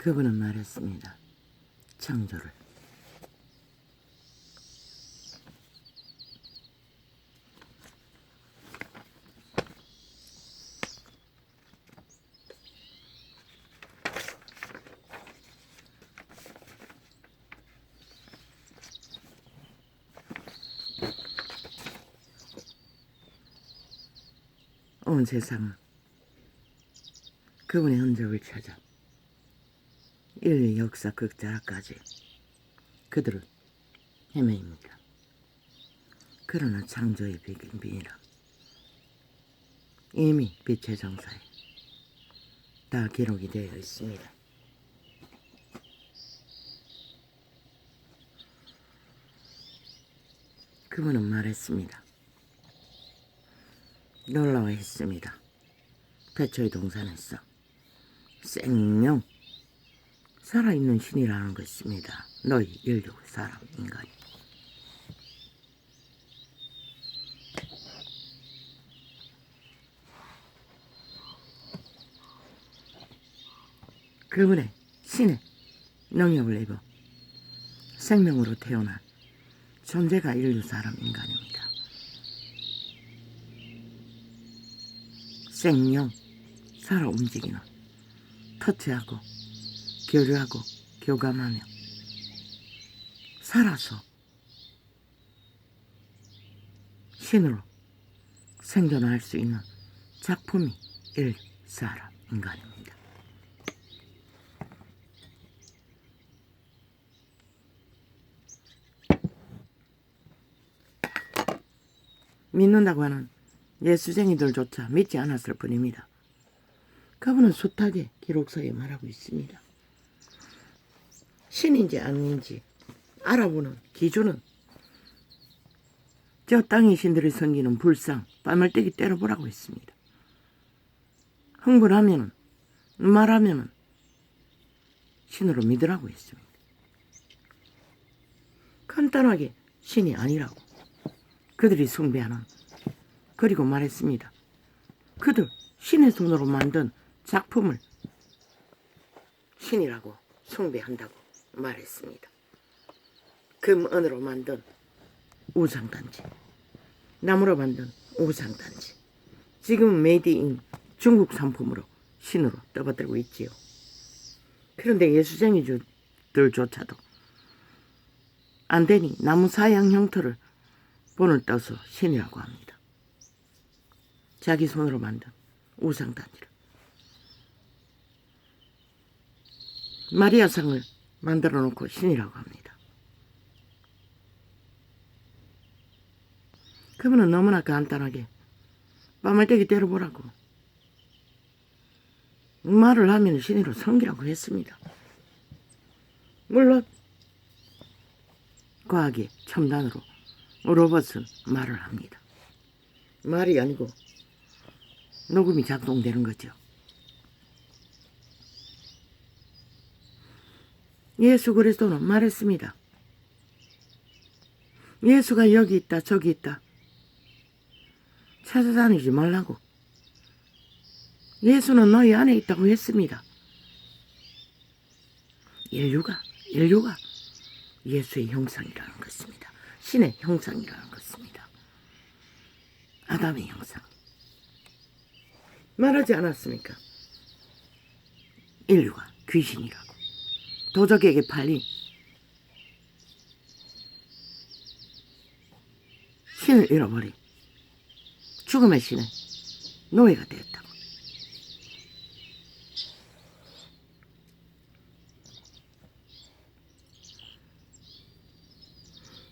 그분은 말했습니다. 창조를. 온 세상은 그분의 흔적을 찾아 인류 역사 극자락까지 그들은 헤매입니다. 그러나 창조의 비밀은 이미 빛의 정사에 다 기록이 되어 있습니다. 그분은 말했습니다. 놀라워했습니다. 태초의 동산에서 생명 살아있는 신이라는 것입니다. 너희 인류 사람 인간이. 그분의 신의 능력을 입어 생명으로 태어난 존재가 인류 사람 인간입니다. 생명, 살아 움직이는, 터치하고 교류하고 교감하며 살아서 신으로 생존할 수 있는 작품이 인류 사람 인간입니다. 믿는다고 하는 예수쟁이들조차 믿지 않았을 뿐입니다. 그분은 숱하게 기록서에 말하고 있습니다. 신인지 아닌지 알아보는 기준은 저 땅의 신들이 섬기는 불상, 빨물떼기 때려보라고 했습니다. 흥분하면 말하면 신으로 믿으라고 했습니다. 간단하게 신이 아니라고 그들이 숭배하는, 그리고 말했습니다. 그들 신의 손으로 만든 작품을 신이라고 숭배한다고 말했습니다. 금은으로 만든 우상단지, 나무로 만든 우상단지, 지금은 메이드인 중국 상품으로 신으로 떠받들고 있지요. 그런데 예수쟁이들조차도 안 되니 나무 사양 형태를 본을 떠서 신이라고 합니다. 자기 손으로 만든 우상단지를. 마리아상을 만들어 놓고 신이라고 합니다. 그분은 너무나 간단하게 빨물떼기 때려보라고 말을 하면 신이로 섬기라고 했습니다. 물론 과학의 첨단으로 로봇은 말을 합니다. 말이 아니고 녹음이 작동되는 거죠. 예수 그리스도는 말했습니다. 예수가 여기 있다 저기 있다 찾아다니지 말라고. 예수는 너희 안에 있다고 했습니다. 인류가 예수의 형상이라는 것입니다. 신의 형상이라는 것입니다. 아담의 형상. 말하지 않았습니까? 인류가 귀신이라고. 도적에게 팔린 신을 잃어버린 죽음의 신의 노예가 되었다고.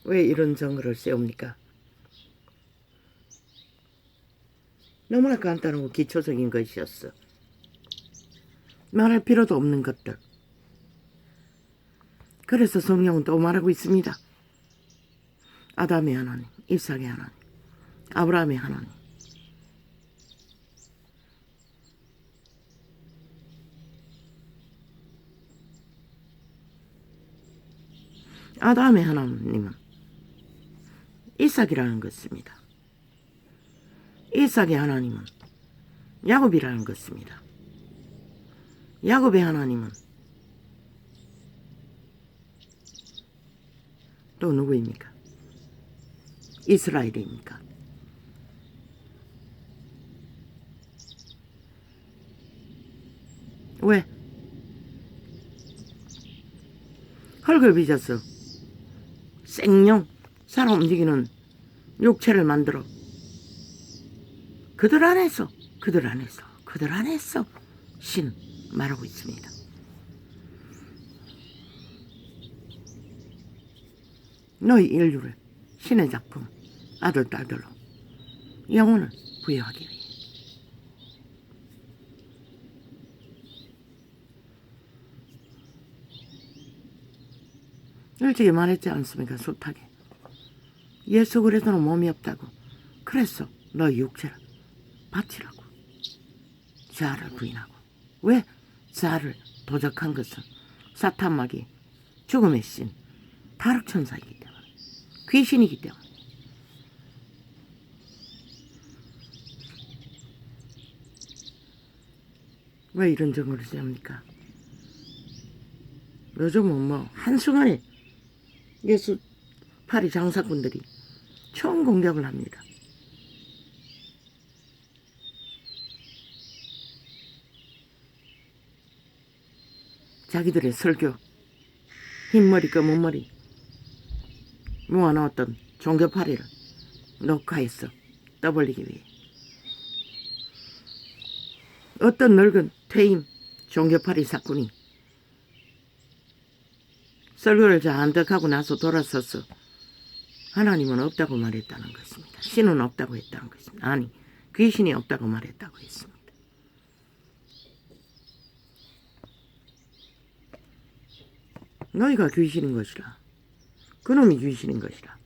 왜 이런 정글을 세웁니까? 너무나 간단하고 기초적인 것이었어. 말할 필요도 없는 것들. 그래서 성경은 또 말하고 있습니다. 아담의 하나님, 이삭의 하나님, 아브라함의 하나님. 아담의 하나님은 이삭이라는 것입니다. 이삭의 하나님은 야곱이라는 것입니다. 야곱의 하나님은 또 누구입니까? 이스라엘입니까? 왜? 흙을 빚어서 생령 살아 움직이는 육체를 만들어 그들 안에서 신 말하고 있습니다. 너희 인류를 신의 작품 아들 딸들로 영혼을 부여하기 위해 일찍이 말했지 않습니까? 숱하게 예수 그리스도는 몸이 없다고. 그래서 너희 육체를 바치라고. 자아를 부인하고. 왜? 자아를 도적한 것은 사탄마귀, 죽음의 신, 타락천사이기 때문에, 귀신이기 때문에. 왜 이런 정보를 쓰합니까? 요즘은 한순간에 예수 파리 장사꾼들이 총 공격을 합니다. 자기들의 설교, 흰머리 검은머리 모아놓았던 종교파리를 녹화해서 떠벌리기 위해 어떤 늙은 퇴임 종교파리 사꾼이 설교를 잔뜩 하고 나서 돌아서서 하나님은 없다고 말했다는 것입니다. 신은 없다고 했다는 것입니다. 아니, 귀신이 없다고 말했다고 했습니다. 너희가 귀신인 것이라. 그놈이 귀신인 것이라.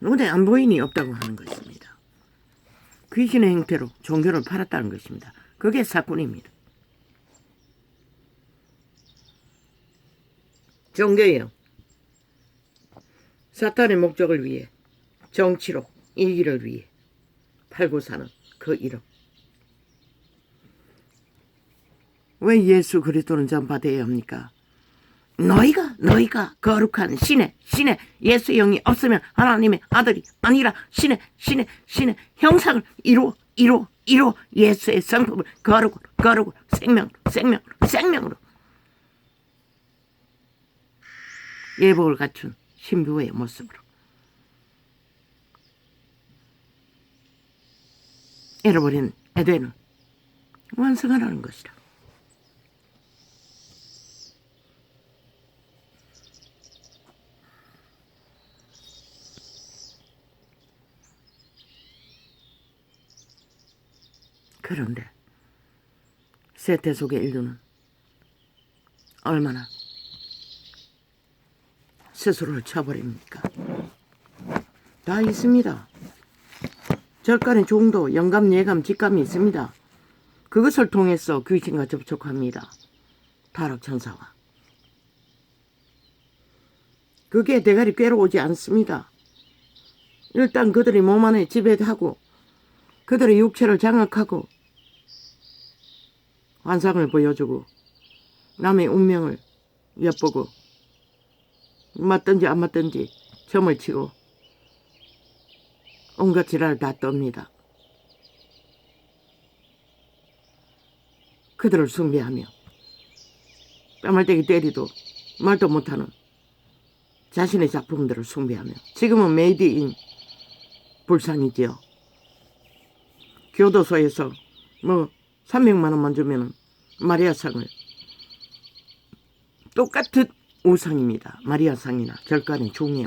눈에 안 보이니 없다고 하는 것입니다. 귀신의 형태로 종교를 팔았다는 것입니다. 그게 사건입니다. 종교예요. 사탄의 목적을 위해, 정치로 이기를 위해 팔고 사는 그 이름. 왜 예수 그리스도는 전파되어야 합니까? 너희가 거룩한 신의 예수의 영이 없으면 하나님의 아들이 아니라 신의 형상을 이루어 예수의 성품을 거룩으로 생명으로 예복을 갖춘 신부의 모습으로 잃어버린 에덴을 완성하라는 것이라. 그런데 세태 속의 인류는 얼마나 스스로를 쳐버립니까? 다 있습니다. 절간의 종도, 영감, 예감, 직감이 있습니다. 그것을 통해서 귀신과 접촉합니다. 타락천사와. 그게 대가리 꿰러 오지 않습니다. 일단 그들이 몸 안에 지배하고 그들의 육체를 장악하고 환상을 보여주고 남의 운명을 엿보고 맞든지 안 맞든지 점을 치고 온갖 지랄을 다 떱니다. 그들을 숭배하며 뺨알때기 때리도 말도 못하는 자신의 작품들을 숭배하며 지금은 메이드 인 불상이지요. 교도소에서 300만 원만 주면 마리아상을 똑같은 우상입니다. 마리아상이나 절간의 종의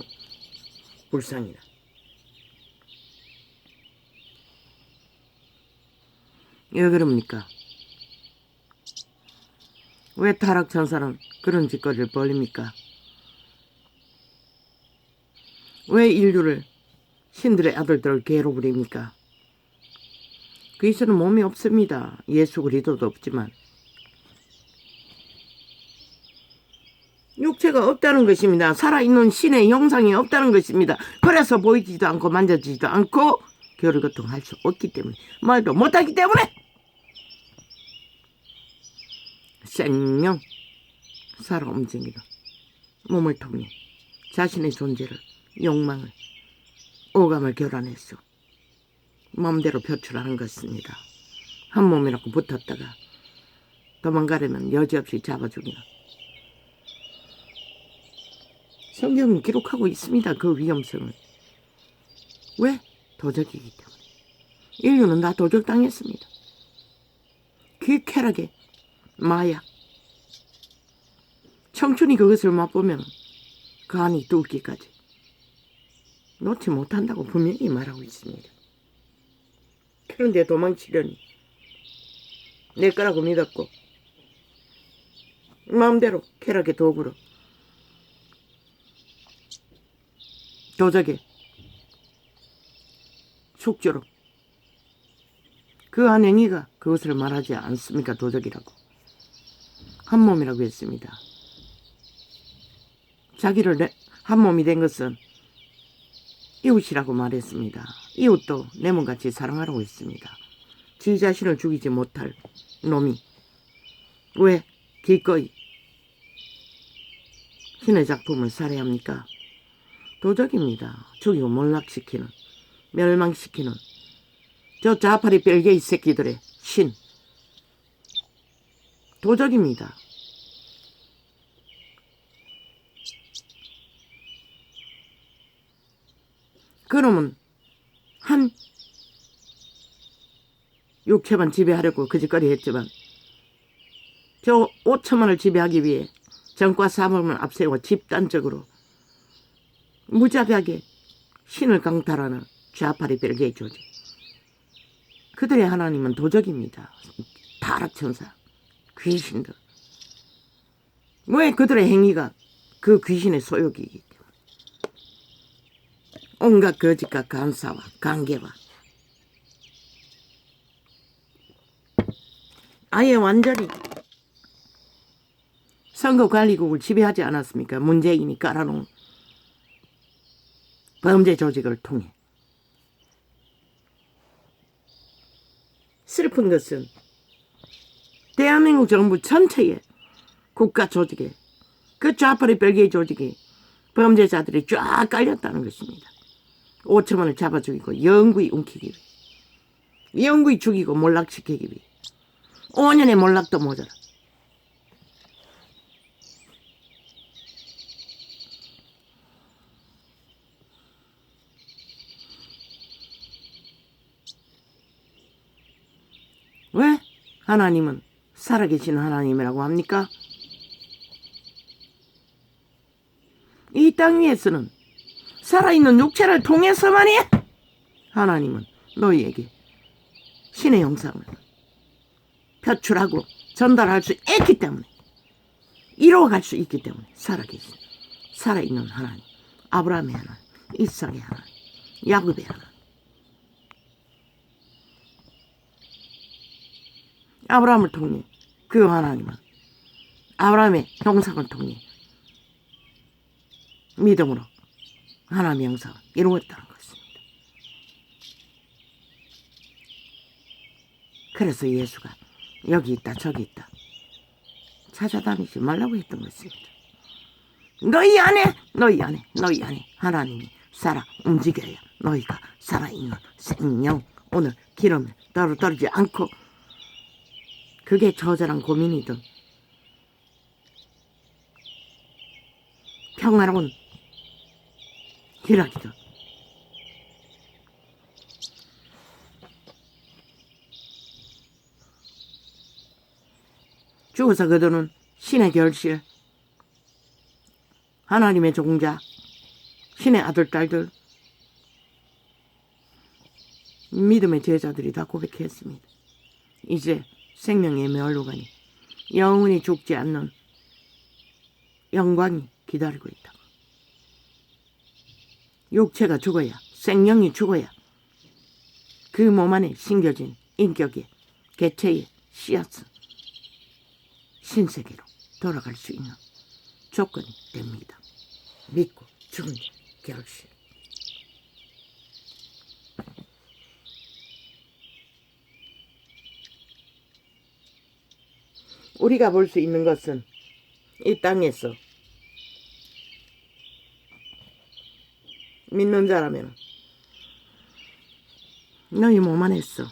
불상이나. 왜 그럽니까? 왜 타락천사는 그런 짓거리를 벌립니까? 왜 인류를 신들의 아들들을 개로 부립니까? 귀신은 몸이 없습니다. 예수 그리스도도 없지만 육체가 없다는 것입니다. 살아있는 신의 형상이 없다는 것입니다. 그래서 보이지도 않고 만져지지도 않고 결의고통할 수 없기 때문에, 말도 못하기 때문에 생명, 살아 움직이는 몸을 통해 자신의 존재를, 욕망을, 오감을 결란해서 마음대로 표출하는 것입니다. 한 몸이라고 붙었다가 도망가려면 여지없이 잡아 죽이는, 성경은 기록하고 있습니다. 그 위험성을. 왜? 도적이기 때문에. 인류는 다 도적당했습니다. 그 쾌락에 마약, 청춘이 그것을 맛보면 그 안이 뚫기까지 놓지 못한다고 분명히 말하고 있습니다. 그런데 도망치려니 내 거라고 믿었고 마음대로 쾌락의 도구로, 도적의 숙주로, 그 한 행위가 그것을 말하지 않습니까? 도적이라고. 한 몸이라고 했습니다. 자기를 한 몸이 된 것은 이웃이라고 말했습니다. 이웃도 내 몸같이 사랑하라고 했습니다. 지 자신을 죽이지 못할 놈이 왜 기꺼이 신의 작품을 살해합니까? 도적입니다. 죽이고 몰락시키는, 멸망시키는 저 자파리 벨게이 새끼들의 신, 도적입니다. 그놈은 한 육체만 지배하려고 거짓거리 했지만 저 5천만을 지배하기 위해 정과 사범을 앞세워 집단적으로 무자비하게 신을 강탈하는 좌파리 벨게이 조직, 그들의 하나님은 도적입니다. 타락천사, 귀신들. 왜? 그들의 행위가 그 귀신의 소욕이기 때문에. 온갖 거짓과 간사와 관계와 아예 완전히 선거관리국을 지배하지 않았습니까? 문재인이 깔아놓은 범죄 조직을 통해. 슬픈 것은 대한민국 정부 전체의 국가 조직에 그 좌파리 벨게이 조직이 범죄자들이 쫙 깔렸다는 것입니다. 5천만을 잡아 죽이고 영구히 움키기 위해, 영구히 죽이고 몰락시키기 위해 5년의 몰락도 모자라. 왜 하나님은 살아계신 하나님이라고 합니까? 이 땅 위에서는 살아있는 육체를 통해서만이 하나님은 너희에게 신의 형상을 표출하고 전달할 수 있기 때문에, 이루어갈 수 있기 때문에 살아계신, 살아있는 하나님, 아브라함의 하나님, 이삭의 하나님, 야곱의 하나님. 아브라함을 통해 그 하나님은 아브라함의 형상을 통해 믿음으로 하나님의 형상을 이루었다는 것입니다. 그래서 예수가 여기 있다 저기 있다 찾아다니지 말라고 했던 것입니다. 너희 안에 하나님이 살아 움직여야 너희가 살아있는 생명, 오늘 기름을 떨어지지 않고, 그게 처절한 고민이든 평화로운 희락이든 죽어서 그들은 신의 결실, 하나님의 종자, 신의 아들, 딸들, 믿음의 제자들이 다 고백했습니다. 이제 생명의 멸류관이 영원히 죽지 않는 영광이 기다리고 있다. 육체가 죽어야, 생명이 죽어야 그 몸 안에 심겨진 인격의 개체의 씨앗은 신세계로 돌아갈 수 있는 조건이 됩니다. 믿고 준비 결실. 우리가 볼 수 있는 것은 이 땅에서 믿는 자라면 너희 몸 안에서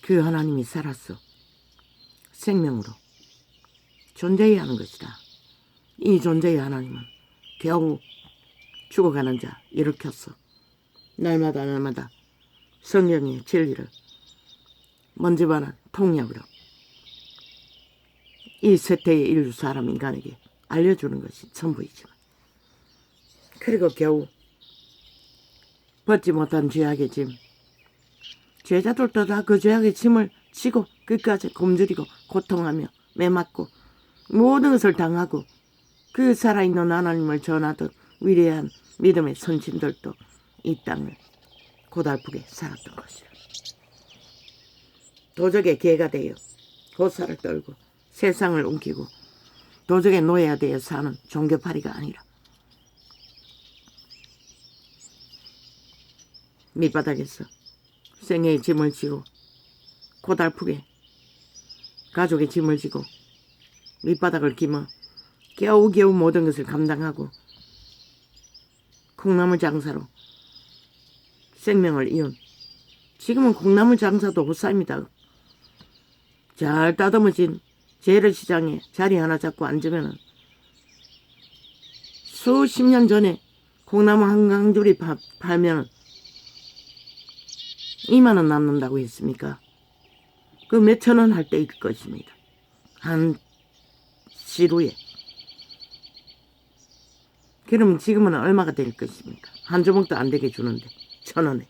그 하나님이 살았어. 생명으로 존재해야 하는 것이다. 이 존재의 하나님은 겨우 죽어가는 자 일으켰어. 날마다 성경의 진리를 먼지만한 통역으로 이 세태의 인류 사람 인간에게 알려주는 것이 전부이지만, 그리고 겨우 벗지 못한 죄악의 짐, 제자들도 다 그 죄악의 짐을 지고 끝까지 굶주리고 고통하며 매맞고 모든 것을 당하고 그 살아있는 하나님을 전하던 위대한 믿음의 선진들도 이 땅을 고달프게 살았던 것이라. 도적의 개가 되어 고사를 떨고 세상을 옮기고 도적의 노예가 되어 사는 종교파리가 아니라 밑바닥에서 생애의 짐을 지고 고달프게 가족의 짐을 지고 밑바닥을 기며 겨우겨우 모든 것을 감당하고 콩나물 장사로 생명을 이은, 지금은 콩나물 장사도 호사입니다. 잘 따듬어진 재래시장에 자리 하나 잡고 앉으면 수십 년 전에 콩나물 한 강줄이 팔면 2만 원 남는다고 했습니까? 그 몇천 원 할 때일 것입니다. 한 시루에. 그럼 지금은 얼마가 될 것입니까? 한 조목도 안 되게 주는데 1,000원에.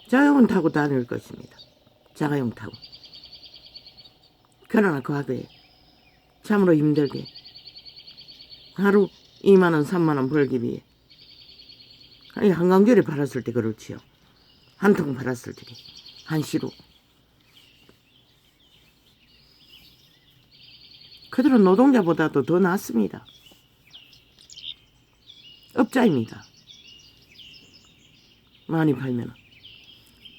자가용 타고 다닐 것입니다. 자가용 타고. 그러나 과거에 참으로 힘들게 하루 2만 원, 3만 원 벌기 위해 한강줄에 팔았을 때 그렇지요. 한 통 팔았을 때 한 시루. 그들은 노동자보다도 더 낫습니다. 업자입니다. 많이 팔면.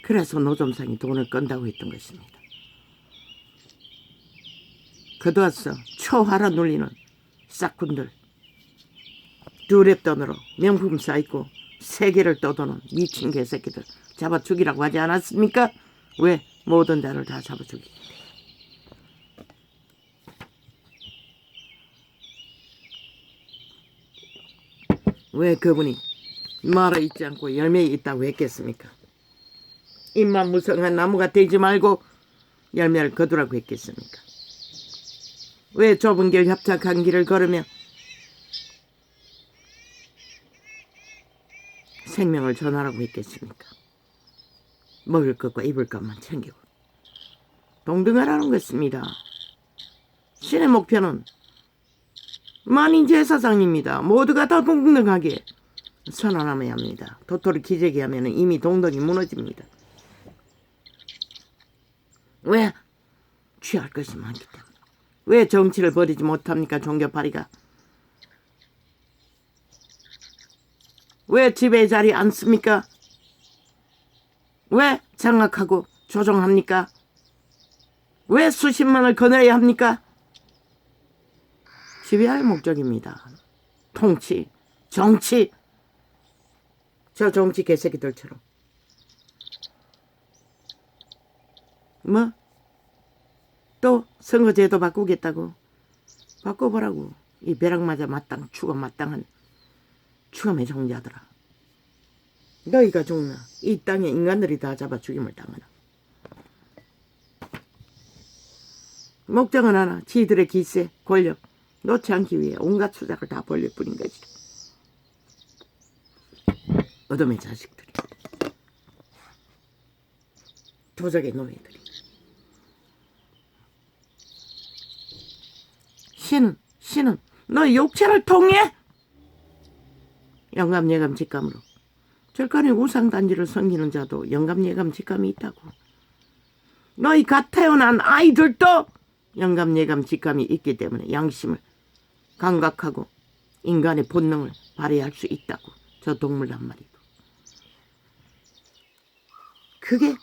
그래서 노점상이 돈을 끈다고 했던 것입니다. 거두어서 초하라 눌리는 싹군들, 두랩돈으로 명품 쌓이고 세계를 떠도는 미친 개새끼들 잡아 죽이라고 하지 않았습니까? 왜? 모든 자를 다 잡아 죽이기. 왜 그분이 말아 있지 않고 열매에 있다고 했겠습니까? 입만 무성한 나무가 되지 말고 열매를 거두라고 했겠습니까? 왜 좁은 길 협착한 길을 걸으며 생명을 전하라고 했겠습니까? 먹을 것과 입을 것만 챙기고 동등하라는 것입니다. 신의 목표는 만인제사장입니다. 모두가 다 동등하게 선언하여야 합니다. 도토리 기재기 하면 이미 동등이 무너집니다. 왜? 취할 것이 많기 때문에. 왜 정치를 버리지 못합니까? 종교파리가. 왜 지배 자리에 앉습니까? 왜 장악하고 조종합니까? 왜 수십만을 거느려야 합니까? 지배할 목적입니다. 통치, 정치. 저 정치 개새끼들처럼. 뭐? 또 선거제도 바꾸겠다고? 바꿔보라고. 이 벼락맞아 마땅 죽어 마땅한 추감의 종자들아. 너희가 죽나? 이 땅에 인간들이 다 잡아 죽임을 당하나? 목적은 하나, 지들의 기세, 권력 놓지 않기 위해 온갖 수작을 다 벌릴 뿐인 것이다. 어둠의 자식들이, 도적의 노예들이. 신은 너의 육체를 통해 영감, 예감, 직감으로 절간의 우상단지를 섬기는 자도 영감, 예감, 직감이 있다고. 너희 갓 태어난 아이들도 영감, 예감, 직감이 있기 때문에 양심을 감각하고 인간의 본능을 발휘할 수 있다고. 저 동물 한 마리도. 그게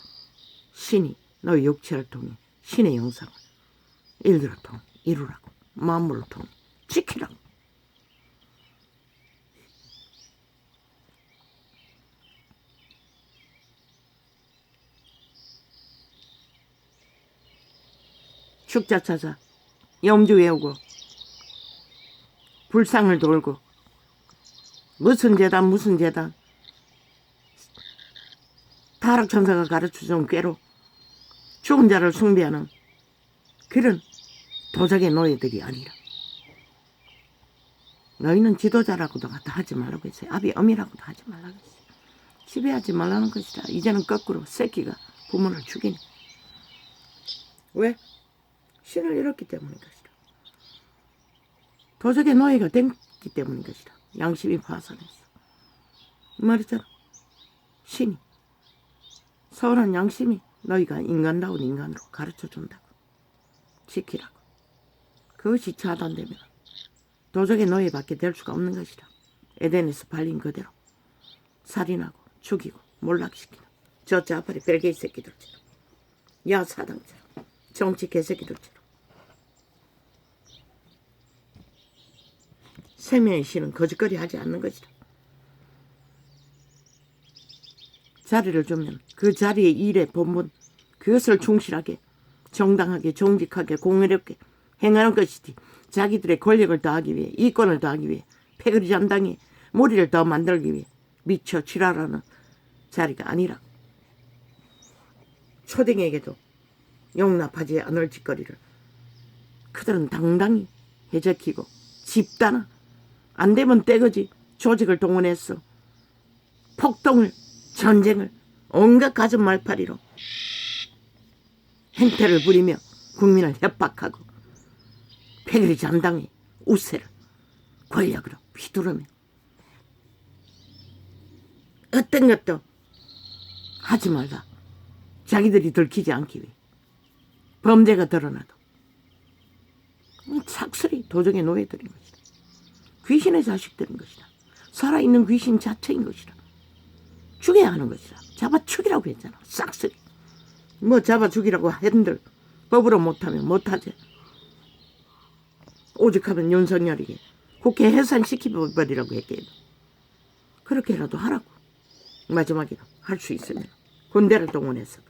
신이 너의 육체를 통해 신의 영상을 일들을 통해 이루라고. 만물을 통해 지키라고. 축자 찾아 염주 외우고 불상을 돌고 무슨 재단 타락천사가 가르쳐준 꾀로 죽은 자를 숭배하는 그런 도적의 노예들이 아니라. 너희는 지도자라고도 하지 말라고 했어요. 아비 어미라고도 하지 말라고 했어요. 지배하지 말라는 것이다. 이제는 거꾸로 새끼가 부모를 죽이네. 왜? 신을 잃었기 때문인 것이다. 도적의 노예가 됐기 때문인 것이다. 양심이 파산했어. 이 말이잖아. 신이 서운한 양심이 너희가 인간다운 인간으로 가르쳐준다고. 지키라고. 그것이 차단되면 도적의 노예밖에 될 수가 없는 것이다. 에덴에서 발린 그대로 살인하고 죽이고 몰락시키는 저 자파리 벨게이 새끼들처럼, 야사당처럼, 정치 개새끼들처럼. 생명의 신은 거짓거리 하지 않는 것이다. 자리를 주면 그 자리의 일의 본분, 그것을 충실하게 정당하게 정직하게 공의롭게 행하는 것이지, 자기들의 권력을 더하기 위해, 이권을 더하기 위해, 패거리 잠당에 머리를 더 만들기 위해 미쳐 지랄하는 자리가 아니라. 초딩에게도 용납하지 않을 짓거리를 그들은 당당히 해적히고 집단화, 안 되면 떼거지 조직을 동원해서 폭동을, 전쟁을, 온갖 가슴 말파리로 행태를 부리며 국민을 협박하고 패거리 잠당의 우세를 권력으로 휘두르며 어떤 것도 하지 말라. 자기들이 들키지 않기 위해. 범죄가 드러나도 착슬이 도적의 노예들인 것이다. 귀신의 자식들인 것이다. 살아있는 귀신 자체인 것이다. 죽여야 하는 것이다. 잡아 죽이라고 했잖아. 싹쓸이. 뭐 잡아 죽이라고 한들 법으로 못하면 못하지. 오직하면 윤석열에게 국회 해산시켜버리라고 했겠다. 그렇게라도 하라고. 마지막에는 할 수 있으면 군대를 동원해서.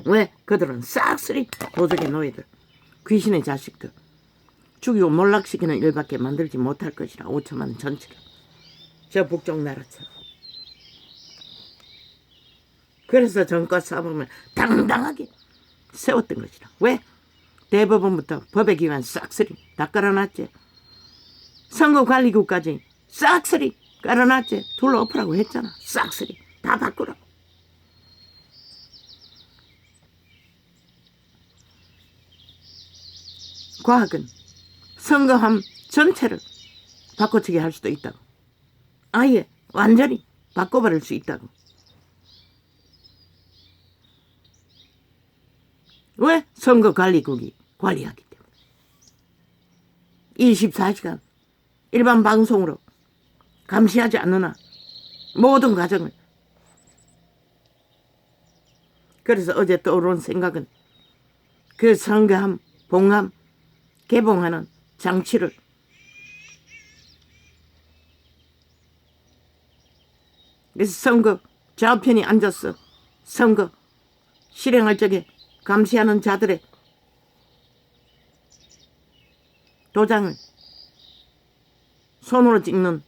왜? 그들은 싹쓸이 도적의 노예들, 귀신의 자식들, 죽이고 몰락시키는 일밖에 만들지 못할 것이라. 5천만 전체를 저 북쪽 나라처럼. 그래서 정권 싸움을 당당하게 세웠던 것이라. 왜? 대법원부터 법의 기관 싹쓸이 다 깔아놨지. 선거관리국까지 싹쓸이 깔아놨지. 둘러 엎으라고 했잖아. 싹쓸이 다 바꾸라고. 과학은 선거함 전체를 바꿔치기 할 수도 있다고. 아예 완전히 바꿔버릴 수 있다고. 왜? 선거관리국이 관리하기 때문에. 24시간 일반 방송으로 감시하지 않느나 모든 과정을. 그래서 어제 떠오른 생각은 그 선거함, 봉함, 개봉하는 장치를 그래서 선거 좌우편이 앉아서 선거 실행할 적에 감시하는 자들의 도장을 손으로 찍는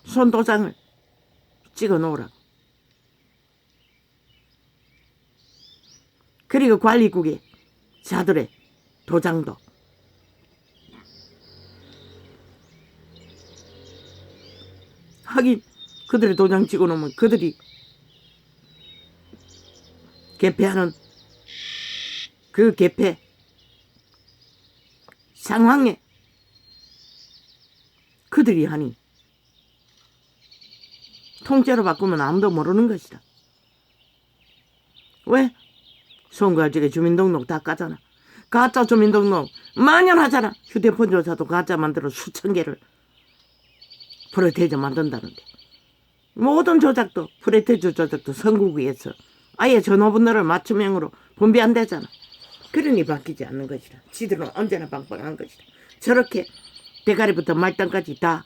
손도장을 찍어 놓으라고. 그리고 관리국의 자들의 도장도 하긴 그들의 도장 찍어 놓으면 그들이 개폐하는 그 개폐 상황에 그들이 하니 통째로 바꾸면 아무도 모르는 것이다. 왜? 선거할 적에 주민등록 다 까잖아. 가짜 주민등록 만연하잖아. 휴대폰 조사도 가짜 만들어 수천 개를 프로테이저 만든다는데. 모든 조작도 프로테이저 조작도 선거구에서 아예 전화번호를 맞춤형으로 분배한대잖아. 그러니 바뀌지 않는 것이라. 지들은 언제나 빵빵한 것이라. 저렇게 대가리부터 말단까지 다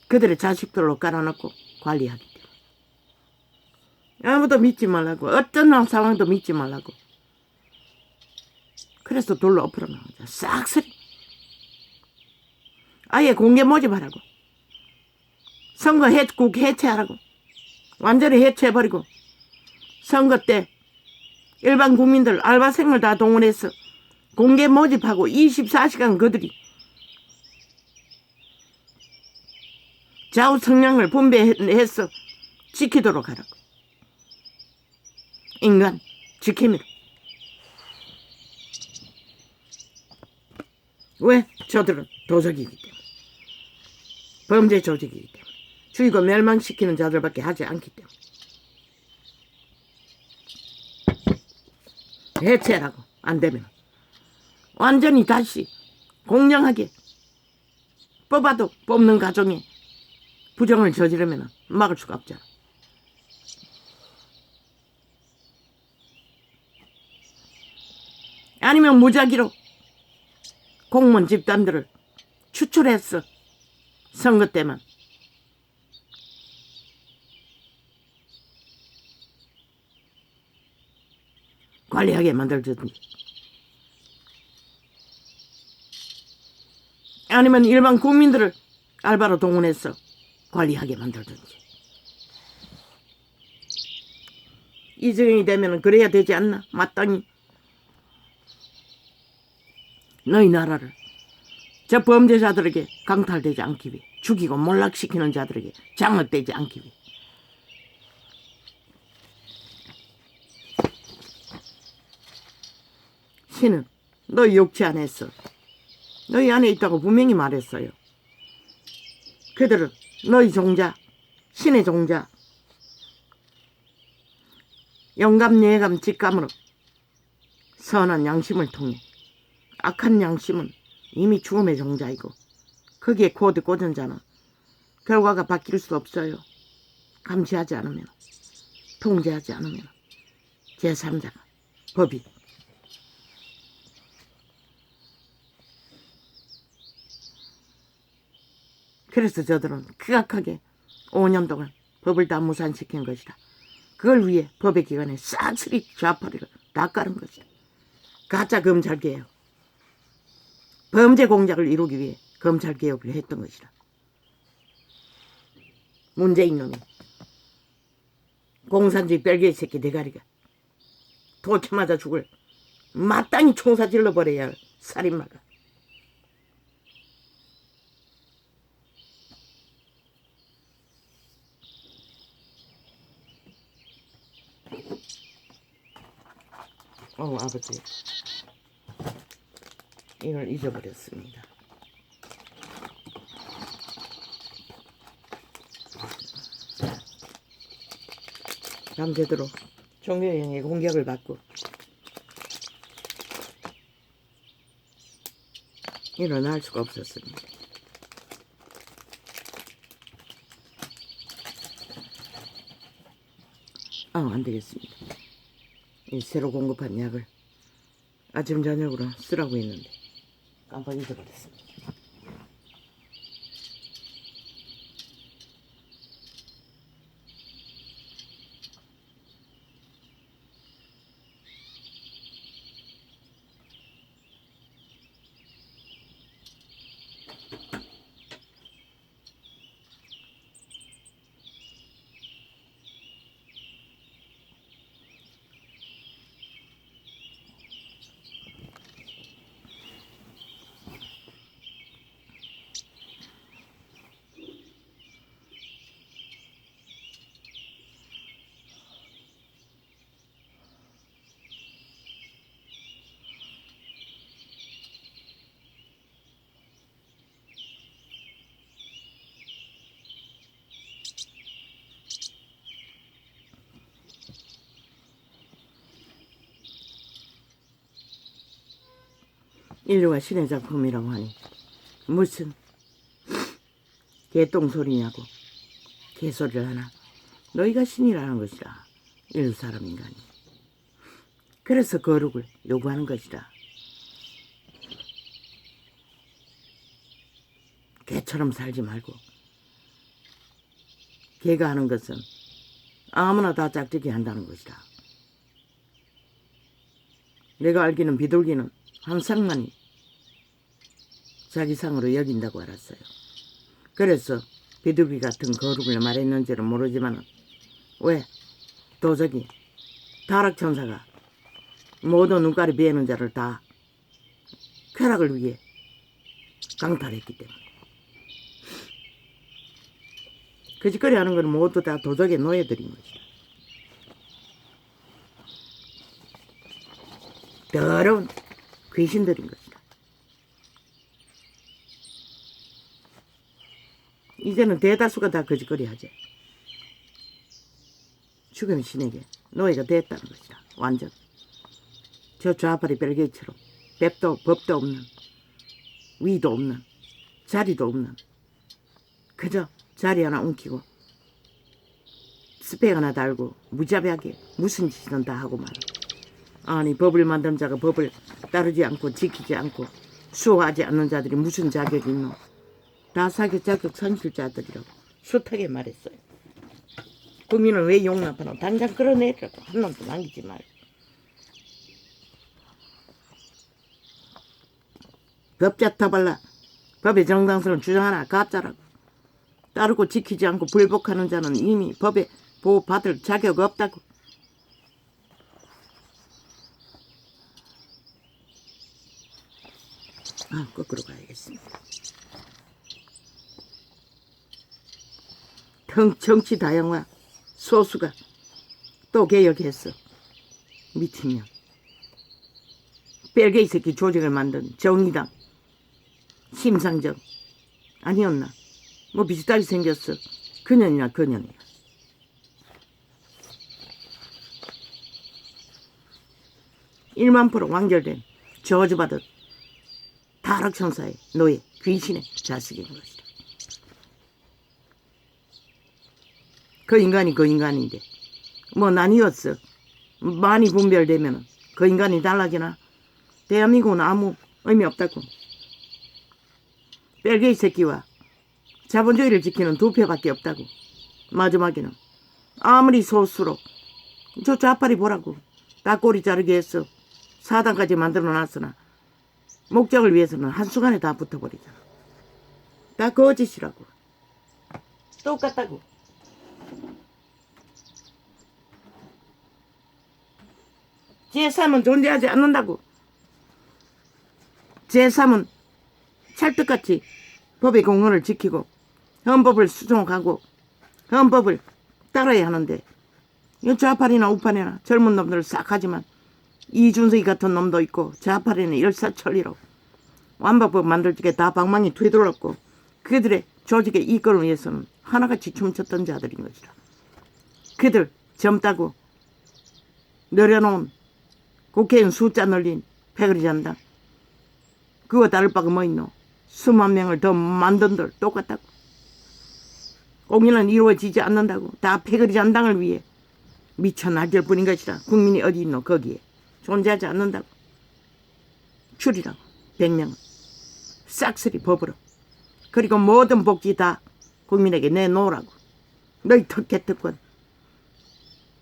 그들의 자식들로 깔아놓고 관리하기 때문에. 아무도 믿지 말라고. 어떤 상황도 믿지 말라고. 그래서 돌로 엎으러 나오자. 싹쓸이. 아예 공개 모집하라고. 선거국 해체하라고. 완전히 해체해버리고. 선거 때 일반 국민들 알바생을 다 동원해서 공개 모집하고 24시간 그들이 좌우 성향을 분배해서 지키도록 하라고. 인간 지킴이로. 왜? 저들은 도적이기 때문에. 범죄 조직이기 때문에. 죽이고 멸망시키는 자들밖에 하지 않기 때문에. 해체라고. 안 되면 완전히 다시 공정하게 뽑아도 뽑는 과정에 부정을 저지르면 막을 수가 없잖아. 아니면 무작위로 공무원 집단들을 추출해서 선거 때만 관리하게 만들든지, 아니면 일반 국민들을 알바로 동원해서 관리하게 만들든지. 이정이 되면 그래야 되지 않나? 마땅히 너희 나라를 저 범죄자들에게 강탈되지 않기 위해, 죽이고 몰락시키는 자들에게 장악되지 않기 위해. 신은 너희 육체 안에 있어. 너희 안에 있다고 분명히 말했어요. 그들은 너희 종자, 신의 종자, 영감, 예감, 직감으로 선한 양심을 통해, 악한 양심은 이미 죽음의 종자이고 거기에 코드 꽂은 자는 결과가 바뀔 수 없어요. 감시하지 않으면, 통제하지 않으면. 제3자가, 법이. 그래서 저들은 극악하게 5년 동안 법을 다 무산시킨 것이다. 그걸 위해 법의 기관에 싹쓸이 좌파리를 다 깔은 것이다. 가짜 검찰개혁, 범죄 공작을 이루기 위해 검찰개혁을 했던 것이다. 문재인 놈이, 공산주의 뺄개이 새끼 대가리가 도쳐 맞아 죽을, 마땅히 총사 질러버려야 할 살인마가. 아버지, 이걸 잊어버렸습니다. 밤새도록 종교형의 공격을 받고 일어날 수가 없었습니다. 안 되겠습니다. 이 새로 공급한 약을 아침 저녁으로 쓰라고 했는데 깜빡 잊어버렸습니다. 인류가 신의 작품이라고 하니 무슨 개똥 소리냐고. 개소리를 하나. 너희가 신이라는 것이라. 인류 사람 인간이. 그래서 거룩을 요구하는 것이라. 개처럼 살지 말고. 개가 하는 것은 아무나 다 짝짓기 한다는 것이라. 내가 알기는 비둘기는 한 쌍만이 자기 상으로 여긴다고 알았어요. 그래서 비둘기 같은 거룩을 말했는지는 모르지만 왜 도적이 타락천사가 모든 눈깔이 비에는 자를 다 쾌락을 위해 강탈했기 때문에. 그 짓거리 하는 건 모두 다 도적의 노예들인 것이다. 더러운 귀신들인 것이다. 이제는 대다수가 다 그 짓거리 하지. 죽은 신에게 노예가 됐다는 것이다. 완전. 저 좌파리 벨기에처럼 법도 없는, 위도 없는, 자리도 없는, 그저 자리 하나 옮기고 스펙 하나 달고 무자비하게 무슨 짓이든 다 하고 말아. 아니 법을 만든 자가 법을 따르지 않고 지키지 않고 수호하지 않는 자들이 무슨 자격이 있노. 다 사기 자격 선실자들이라고 숱하게 말했어요. 국민을 왜 용납하노. 당장 끌어내리라고. 한 놈도 남기지 말고. 법자 터발라. 법의 정당성을 주장하나 가짜라고. 따르고 지키지 않고 불복하는 자는 이미 법에 보호받을 자격 없다고. 거꾸로 가야겠습니다. 정치 다양화 소수가 또 개혁했어. 미친년. 벨게이 새끼 조직을 만든 정의당 심상정 아니었나. 뭐 비슷하게 생겼어. 그년이야 그년이야. (1만%) 완결된 저주받은 타락천사의 노예 귀신의 자식인 것이다. 그 인간이 그 인간인데 뭐 나뉘었어. 많이 분별되면 그 인간이 달라지나. 대한민국은 아무 의미 없다고. 벨게이 새끼와 자본주의를 지키는 두 표밖에 없다고. 마지막에는 아무리 소수로 저 좌파리 보라고 다 꼬리 자르게 했어. 사단까지 만들어놨으나 목적을 위해서는 한순간에 다 붙어버리잖아. 다 거짓이라고. 똑같다고. 제3은 존재하지 않는다고. 제3은 찰떡같이 법의 공헌을 지키고 헌법을 수정하고 헌법을 따라야 하는데 좌파리나 우파리나 젊은 놈들 싹 하지만 이준석이 같은 놈도 있고 좌파리는 일사천리로 완박법 만들기에 다 방망이 되돌았고 그들의 조직의 이권을 위해서는 하나같이 춤췄던 자들인 것이라. 그들 젊다고 내려놓은 국회의원 숫자 늘린 패거리 잔당 그거 다를 바가 뭐 있노. 수만 명을 더 만든들 똑같다고. 공연은 이루어지지 않는다고. 다 패거리 잔당을 위해 미쳐 날뛸 뿐인 것이라. 국민이 어디 있노. 거기에 존재하지 않는다고. 줄이라고. 100명은 싹쓸이 법으로. 그리고 모든 복지 다 국민에게 내놓으라고. 너희 특혜특권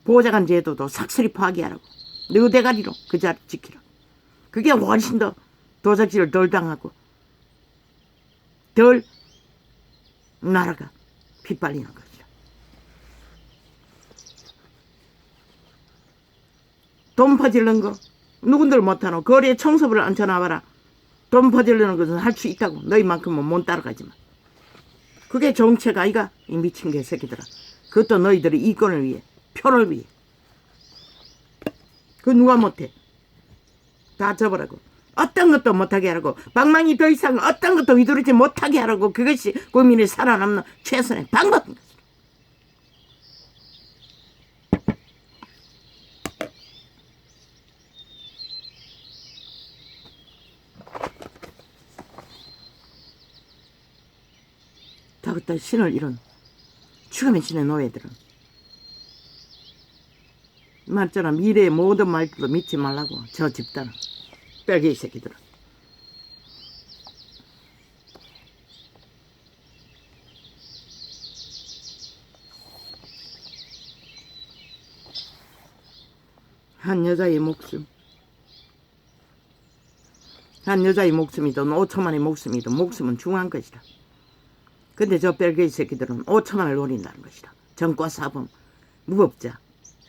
보좌관 제도도 싹쓸이 파기하라고. 너 대가리로 그 자리 지키라. 그게 훨씬 더 도적질을 덜 당하고 덜 나라가 빗발리는 것이다. 돈 퍼질는 거 누군들 못하노. 거리에 청소부를 앉혀놔봐라. 돈 퍼질르는 것은 할 수 있다고. 너희만큼은 못 따라가지만. 그게 정책 아이가. 이 미친 개새끼들아. 그것도 너희들의 이권을 위해 표를 위해. 그 누가 못해. 다 접으라고. 어떤 것도 못하게 하라고. 방망이 더 이상 어떤 것도 휘두르지 못하게 하라고. 그것이 국민이 살아남는 최선의 방법입니다. 다 그따 신을 잃은 죽음의 신의 노예들은 말처럼 미래의 모든 말들도 믿지 말라고. 저 집단은 뺄개이 새끼들은. 한 여자의 목숨, 한 여자의 목숨이든 5천만의 목숨이든 목숨은 중요한 것이다. 근데 저 뺄개이 새끼들은 5천만을 노린다는 것이다. 정과 사범, 무법자,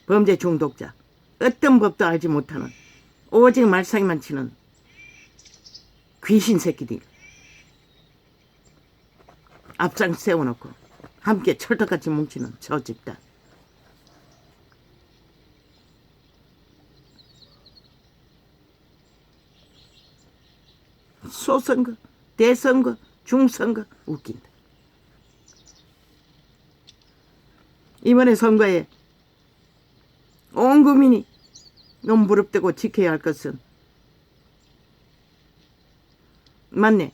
범죄 중독자, 어떤 법도 알지 못하는 오직 말썽이만 치는 귀신 새끼들 앞장 세워놓고 함께 철떡같이 뭉치는 저 집단. 소선거, 대선거, 중선거 웃긴다. 이번에 선거에 온 국민이 너무 무릎대고 지켜야 할 것은 맞네.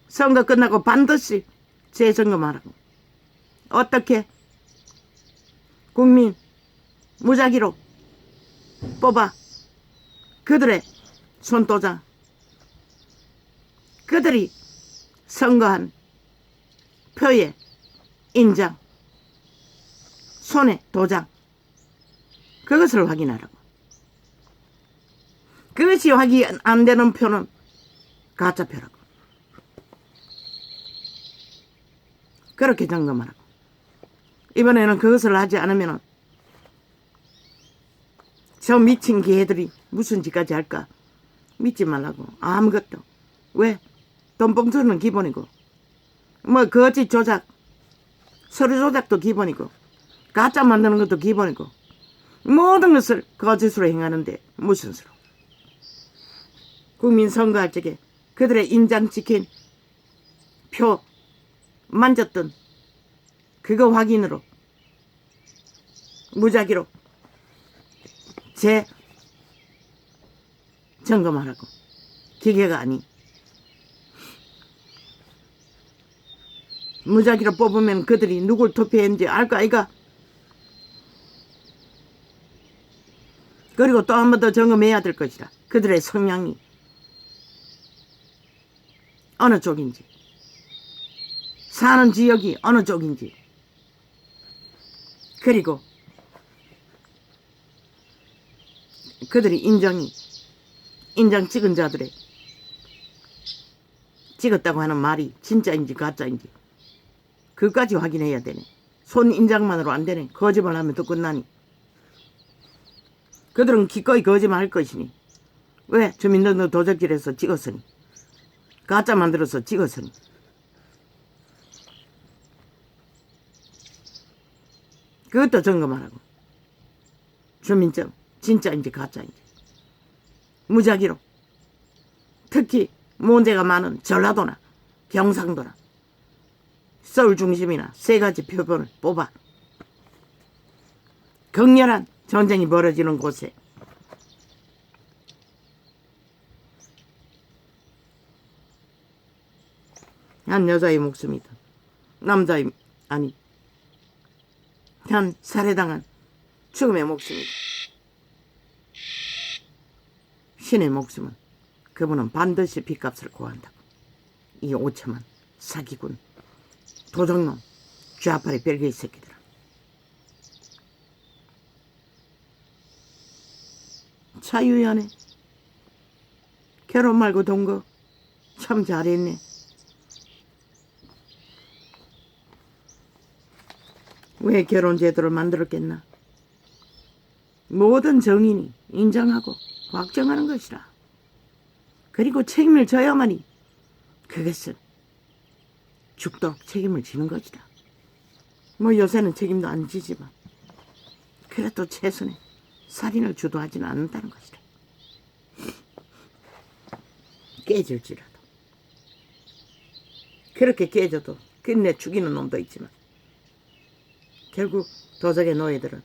선거 끝나고 반드시 재점검하라고. 어떻게? 국민 무작위로 뽑아 그들의 손도장, 그들이 선거한 표의 인장, 손의 도장, 그것을 확인하라고. 그것이 확인 안 되는 표는 가짜표라고. 그렇게 점검하라고. 이번에는 그것을 하지 않으면 저 미친 개들이 무슨 짓까지 할까? 믿지 말라고. 아무것도. 왜? 돈봉투는 기본이고 뭐 거짓 조작, 서류 조작도 기본이고 가짜 만드는 것도 기본이고 모든 것을 거짓으로 행하는데 무슨 수로. 국민 선거할 적에 그들의 인장 찍힌 표 만졌던 그거 확인으로 무작위로 점검하라고. 기계가 아니. 무작위로 뽑으면 그들이 누굴 투표했는지 알 거 아이가. 그리고 또 한 번 더 점검해야 될 것이다. 그들의 성향이 어느 쪽인지, 사는 지역이 어느 쪽인지, 그리고 그들이 인장 찍은 자들의 찍었다고 하는 말이 진짜인지 가짜인지 그까지 확인해야 되네. 손 인장만으로 안 되네. 거짓말하면 또 끝나니. 그들은 기꺼이 거짓말할 것이니. 왜? 주민등록 도적질해서 찍었으니, 가짜 만들어서 찍었으니. 그것도 점검하라고. 주민증 진짜인지 가짜인지. 무작위로. 특히 문제가 많은 전라도나 경상도나 서울 중심이나 세 가지 표본을 뽑아 격렬한 전쟁이 벌어지는 곳에 한 여자의 목숨이든 남자의 아니 한 살해당한 죽음의 목숨이든 신의 목숨은 그분은 반드시 빚값을 고한다고. 이 5천만 사기꾼 도적놈 좌파리 벨기에 새끼들아. 자유연애 결혼 말고 동거 참 잘했네. 왜 결혼 제도를 만들었겠나? 모든 정인이 인정하고 확정하는 것이라. 그리고 책임을 져야만이 그것은 죽도록 책임을 지는 것이다. 뭐 요새는 책임도 안 지지만 그래도 최선의 살인을 주도하지는 않는다는 것이다. 깨질지라도. 그렇게 깨져도 끝내 죽이는 놈도 있지만 결국 도적의 노예들은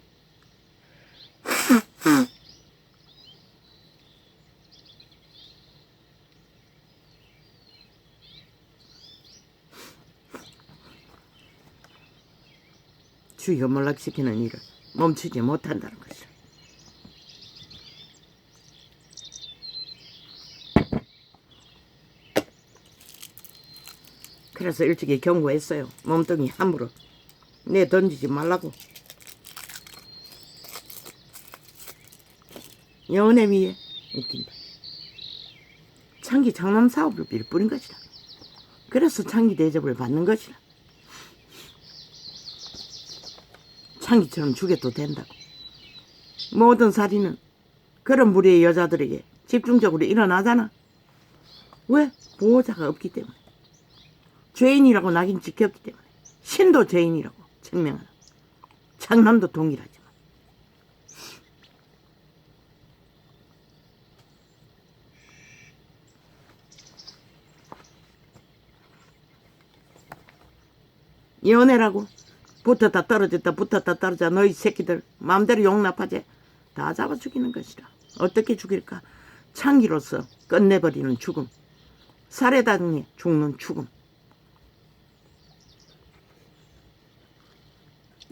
주의가 몰락시키는 일을 멈추지 못한다는 것이다. 그래서 일찍이 경고했어요. 몸뚱이 함부로 내 던지지 말라고. 연애 위에 웃긴다. 창기 장남 사업을 빌뿌린 것이다. 그래서 창기 대접을 받는 것이다. 창기처럼 죽여도 된다고. 모든 살인은 그런 무리의 여자들에게 집중적으로 일어나잖아. 왜? 보호자가 없기 때문에. 죄인이라고 낙인 찍혔기 때문에. 신도 죄인이라고 증명하는. 장남도 동일하지만. 연애라고 붙었다 떨어졌다 붙었다 떨어져. 너희 새끼들 마음대로 용납하지. 다 잡아 죽이는 것이라. 어떻게 죽일까? 창기로서 끝내버리는 죽음. 살해당해 죽는 죽음.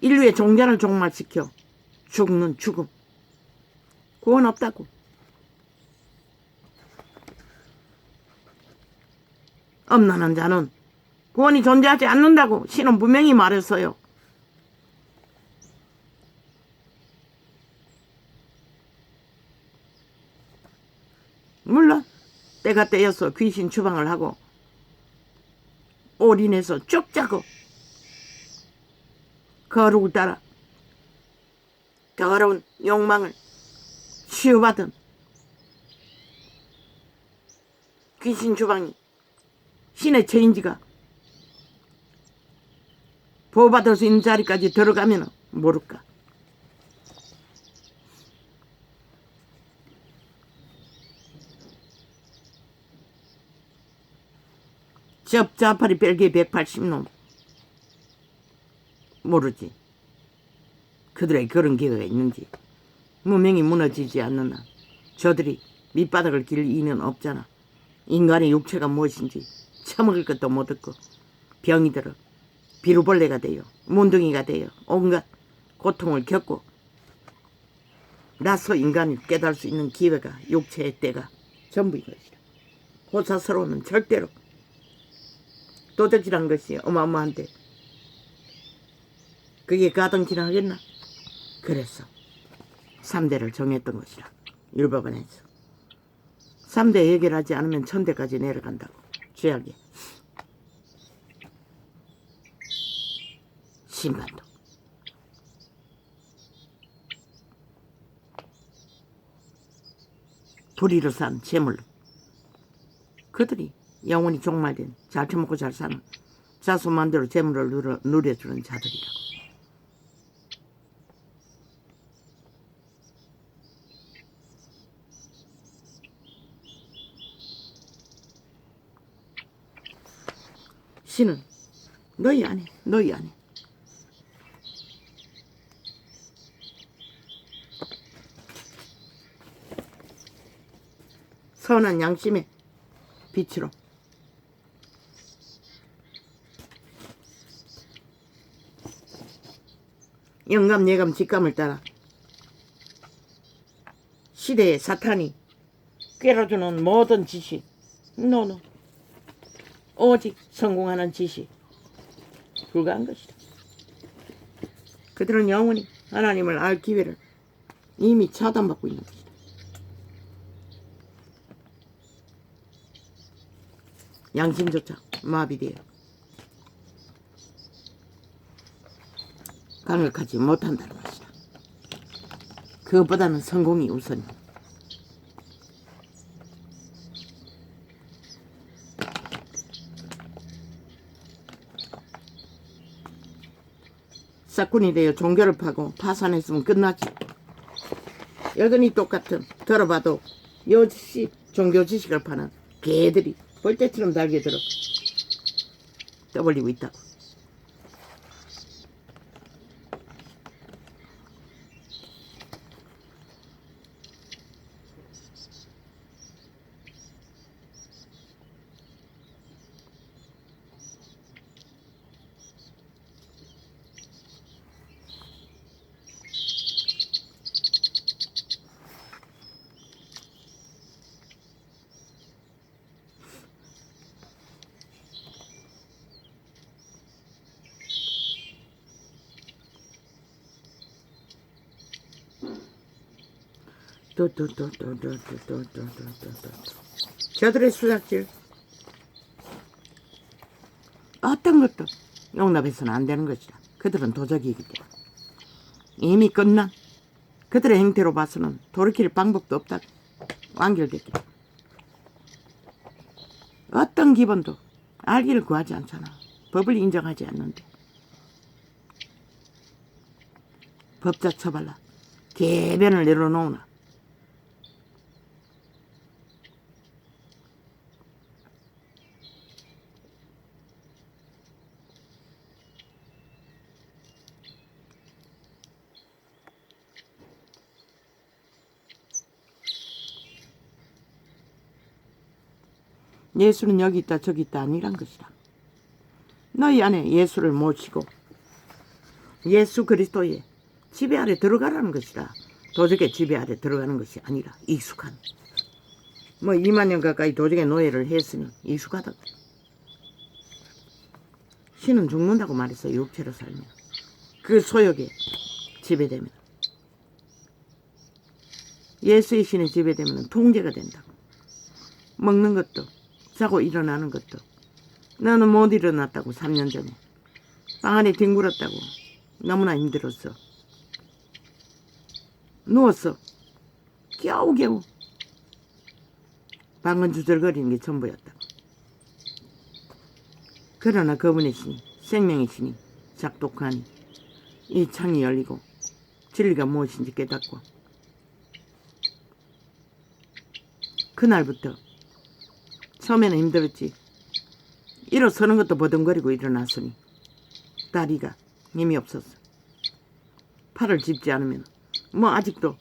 인류의 종자를 종말시켜 죽는 죽음. 구원 없다고. 엄난한 자는 구원이 존재하지 않는다고 신은 분명히 말했어요. 물론 때가 때여서 귀신 추방을 하고 올인해서 쭉 짜고 거룩을 따라 더러운 욕망을 치유받은 귀신 추방이 신의 체인지가 보호받을 수 있는 자리까지 들어가면 모를까. 접자파리 벨기에 180놈 모르지. 그들의 그런 기회가 있는지. 문명이 무너지지 않는 한 저들이 밑바닥을 길 이유는 없잖아. 인간의 육체가 무엇인지 처먹을 것도 못 듣고 병이 들어 비루벌레가 되어 몬둥이가 되어 온갖 고통을 겪고 나서 인간을 깨달을 수 있는 기회가 육체의 때가 전부인 것이다. 호사스러워는 절대로 도적질한 것이 어마어마한데 그게 가등키나 그래서 3대를 정했던 것이라. 율법원에서 3대 해결하지 않으면 천대까지 내려간다고. 죄악에 심판도. 불의로 산 재물로 그들이 영원히 종말된 잘 처먹고 잘 사는 자손만대로 재물을 누려주는 자들이라고. 신은 너희 안에 너희 안에 선한 양심의 빛으로 영감 예감 직감을 따라 시대의 사탄이 꿰어주는 모든 지식 노노 오직 성공하는 지식 불가한 것이다. 그들은 영원히 하나님을 알 기회를 이미 차단받고 있는 것이다. 양심조차 마비되어 강력하지 못한다는 것이다. 그것보다는 성공이 우선이다. 싹군이 되어 종교를 파고 파산했으면 끝나지. 여전히 똑같은 들어봐도 여지 종교 지식을 파는 개들이 벌떼처럼 달겨들어 떠벌리고 있다고. 저들의 수작질 어떤 것도 용납해서는 안 되는 것이다. 그들은 도적이기 때문에 이미 끝난 그들의 행태로 봐서는 돌이킬 방법도 없다. 완결됐기 때문에 어떤 기본도 알기를 구하지 않잖아. 법을 인정하지 않는데 법자 처발라 개변을 내려놓으나 예수는 여기 있다 저기 있다 아니란 것이다. 너희 안에 예수를 모시고 예수 그리스도의 지배 아래 들어가라는 것이다. 도적의 지배 아래 들어가는 것이 아니라 익숙한 2만 년 가까이 도적의 노예를 했으니 익숙하다. 신은 죽는다고 말했어. 육체로 살면 그 소욕에 지배되면 예수의 신에 지배되면 통제가 된다고. 먹는 것도 자고 일어나는 것도 나는 못 일어났다고 3년 전에 방 안에 뒹굴었다고 너무나 힘들었어. 누웠어. 겨우겨우 방은 주절거리는 게 전부였다고. 그러나 그분의 신이 생명의 신이 작동하니 이 창이 열리고 진리가 무엇인지 깨닫고 그날부터 처음에는 힘들었지. 일어서는 것도 버둥거리고 일어났으니 다리가 힘이 없었어. 팔을 짚지 않으면 아직도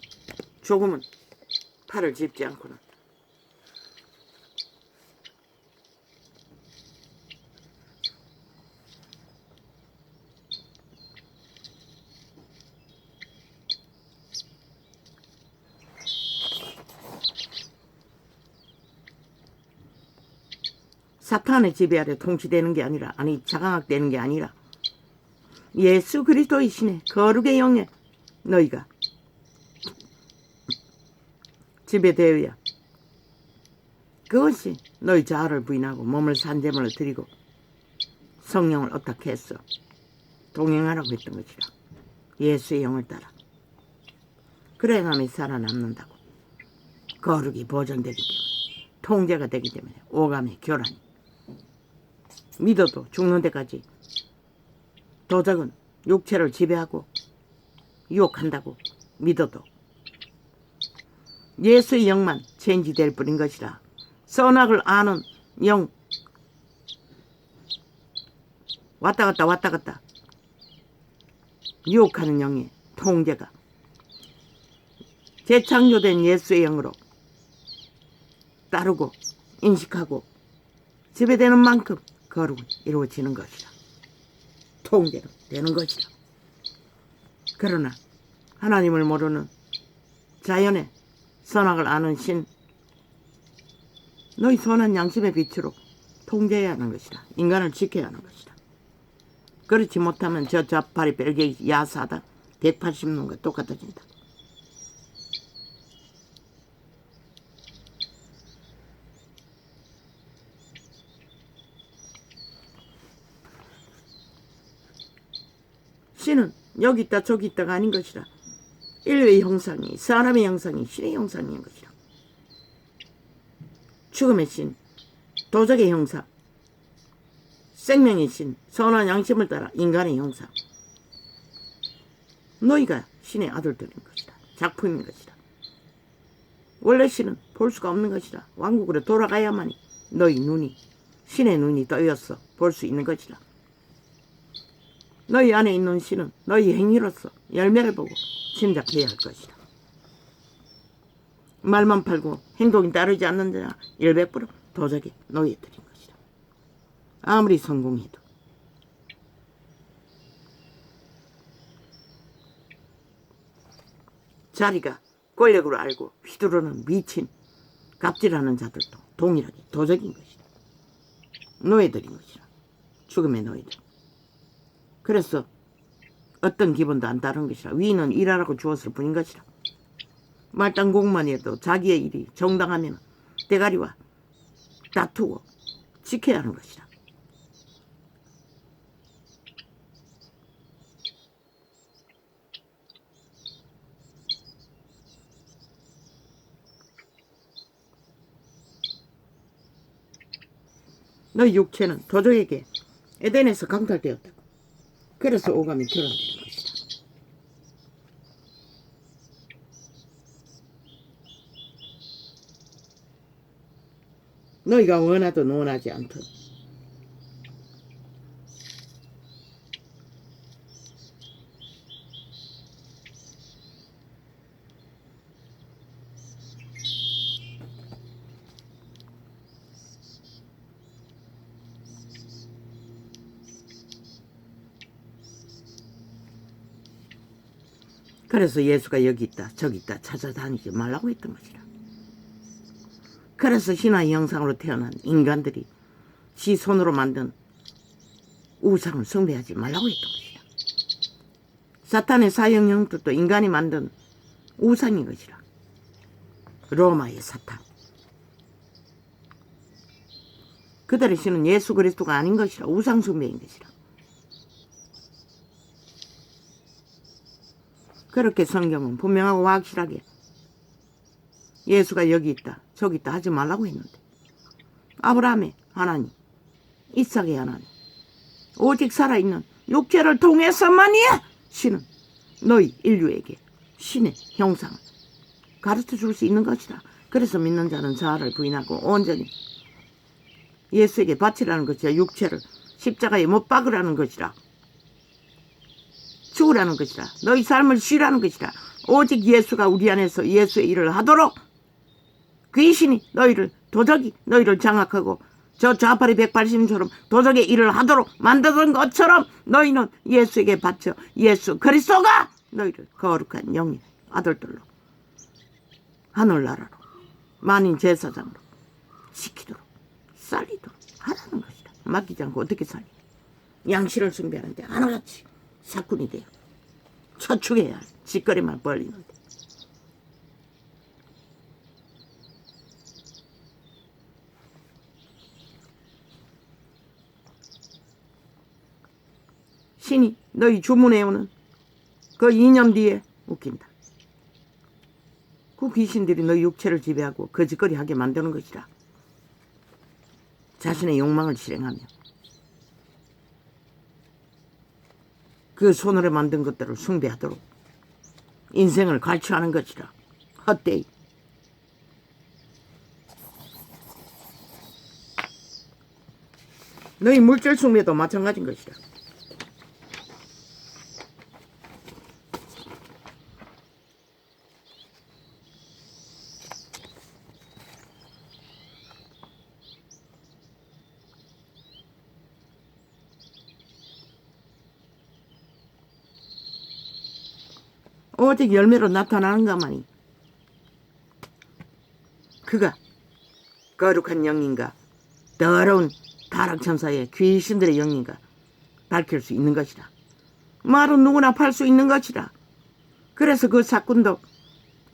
조금은 팔을 짚지 않고는 사탄의 지배 아래 통치되는 게 아니라 자강학되는 게 아니라 예수 그리스도의 신의 거룩의 영에 너희가 지배되어야 그것이 너희 자아를 부인하고 몸을 산재물을 드리고 성령을 어떻게 했어? 동행하라고 했던 것이라. 예수의 영을 따라. 그래야 남이 살아남는다고. 거룩이 보존되기 때문에 통제가 되기 때문에 오감의 교란이 믿어도 죽는 데까지 도적은 육체를 지배하고 유혹한다고 믿어도 예수의 영만 체인지될 뿐인 것이라. 선악을 아는 영 왔다 갔다 유혹하는 영의 통제가 재창조된 예수의 영으로 따르고 인식하고 지배되는 만큼 거룩은 이루어지는 것이라. 통제로 되는 것이라. 그러나 하나님을 모르는 자연의 선악을 아는 신 너희 선한 양심의 빛으로 통제해야 하는 것이라. 인간을 지켜야 하는 것이라. 그렇지 못하면 저 좌파리 벨기에 야사다 180년과 똑같아진다. 신은 여기 있다 저기 있다가 아닌 것이라. 인류의 형상이 사람의 형상이 신의 형상인 것이라. 죽음의 신, 도적의 형상, 생명의 신, 선한 양심을 따라 인간의 형상. 너희가 신의 아들들인 것이다. 작품인 것이다. 원래 신은 볼 수가 없는 것이다. 왕국으로 돌아가야만이 너희 눈이 신의 눈이 떠였어 볼 수 있는 것이다. 너희 안에 있는 신은 너희 행위로서 열매를 보고 짐작해야 할 것이다. 말만 팔고 행동이 따르지 않는 자나 100% 도적의 노예들인 것이다. 아무리 성공해도 자리가 권력으로 알고 휘두르는 미친 갑질하는 자들도 동일하게 도적인 것이다. 노예들인 것이다. 죽음의 노예들. 그래서 어떤 기본도 안 따른 것이라. 위인은 일하라고 주었을 뿐인 것이라. 말단공만 해도 자기의 일이 정당하면 대가리와 다투고 지켜야 하는 것이다. 너희 육체는 도적에게 에덴에서 강탈되었다. 그래서 오감이 드러나는 것이다. 너희가 원하든 원하지 않든 그래서 예수가 여기 있다 저기 있다 찾아다니지 말라고 했던 것이라. 그래서 신화의 형상으로 태어난 인간들이 지 손으로 만든 우상을 숭배하지 말라고 했던 것이라. 사탄의 사형 형들도 인간이 만든 우상인 것이라. 로마의 사탄. 그들의 신은 예수 그리스도가 아닌 것이라. 우상 숭배인 것이라. 그렇게 성경은 분명하고 확실하게 예수가 여기 있다 저기 있다 하지 말라고 했는데 아브라함의 하나님, 이삭의 하나님, 오직 살아있는 육체를 통해서만이야 신은 너희 인류에게 신의 형상을 가르쳐 줄 수 있는 것이다. 그래서 믿는 자는 자아를 부인하고 온전히 예수에게 바치라는 것이야. 육체를 십자가에 못 박으라는 것이라. 죽으라는 것이라. 너희 삶을 쉬라는 것이라. 오직 예수가 우리 안에서 예수의 일을 하도록 귀신이 너희를 도적이 너희를 장악하고 저 좌파리 180처럼 도적의 일을 하도록 만드는 것처럼 너희는 예수에게 바쳐 예수 그리스도가 너희를 거룩한 영의 아들들로 하늘나라로 만인 제사장으로 지키도록 살리도록 하라는 것이다. 맡기지 않고 어떻게 살리? 양실을 숭배하는데 하나같이 사꾼이 돼요. 처축해야 짓거리만 벌리는데. 신이 너희 주문해오는 그 2년 뒤에 웃긴다. 그 귀신들이 너희 육체를 지배하고 거짓거리 하게 만드는 것이라. 자신의 욕망을 실행하며 그 손으로 만든 것들을 숭배하도록 인생을 갈취하는 것이라. 헛되이. 너희 물질 숭배도 마찬가지인 것이라. 오직 열매로 나타나는가마니 그가 거룩한 영인가 더러운 타락천사의 귀신들의 영인가 밝힐 수 있는 것이라. 말은 누구나 팔 수 있는 것이라. 그래서 그 사꾼도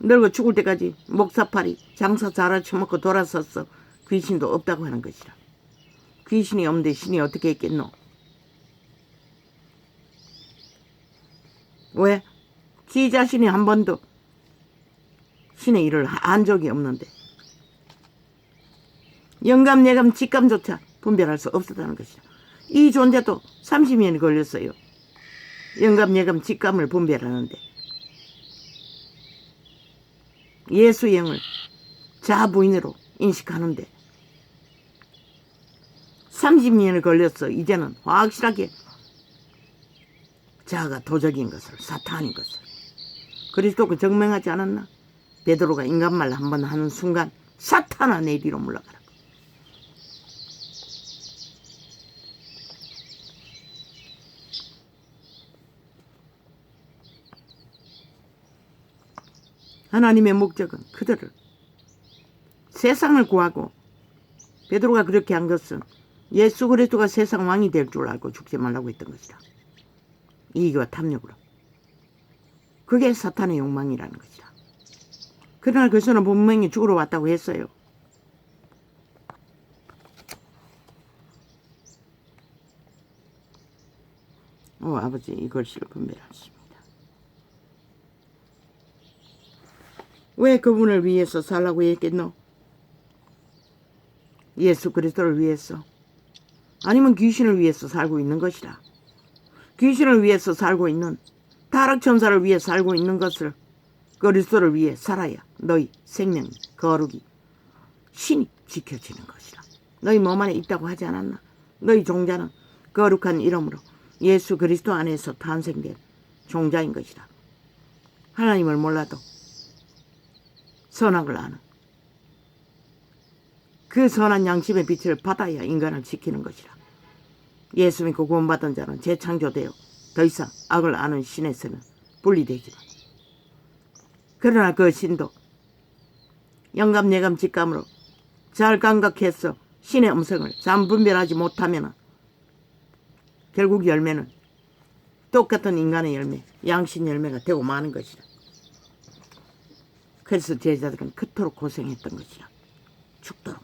늙어 죽을 때까지 목사팔이 장사 잘라 처먹고 돌아섰어. 귀신도 없다고 하는 것이라. 귀신이 없는데 신이 어떻게 있겠노? 왜? 지 자신이 한 번도 신의 일을 한 적이 없는데 영감, 예감, 직감조차 분별할 수 없었다는 것이다. 이 존재도 30년이 걸렸어요. 영감, 예감, 직감을 분별하는데 예수의 영을 자부인으로 인식하는데 30년이 걸렸어. 이제는 확실하게 자아가 도적인 것을, 사탄인 것을. 그리스도가 증명하지 않았나? 베드로가 인간말 한번 하는 순간 사탄아 내 뒤로 물러가라. 하나님의 목적은 그들을 세상을 구하고 베드로가 그렇게 한 것은 예수 그리스도가 세상 왕이 될 줄 알고 죽지 말라고 했던 것이다. 이익과 탐욕으로. 그게 사탄의 욕망이라는 것이다. 그러나 그 son은 분명히 죽으러 왔다고 했어요. 아버지 이 글씨를 분별하십니다. 왜 그분을 위해서 살라고 했겠노? 예수 그리스도를 위해서? 아니면 귀신을 위해서 살고 있는 것이라. 귀신을 위해서 살고 있는, 타락천사를 위해 살고 있는 것을 그리스도를 위해 살아야 너희 생명, 거룩이, 신이 지켜지는 것이라. 너희 몸 안에 있다고 하지 않았나? 너희 종자는 거룩한 이름으로 예수 그리스도 안에서 탄생된 종자인 것이라. 하나님을 몰라도 선악을 아는 그 선한 양심의 빛을 받아야 인간을 지키는 것이라. 예수 믿고 구원받은 자는 재창조되어 더 이상 악을 아는 신에서는 분리되지만, 그러나 그 신도 영감 예감 직감으로 잘 감각해서 신의 음성을 잘 분별하지 못하면 결국 열매는 똑같은 인간의 열매, 양신 열매가 되고 마는 것이라. 그래서 제자들은 그토록 고생했던 것이라. 죽도록.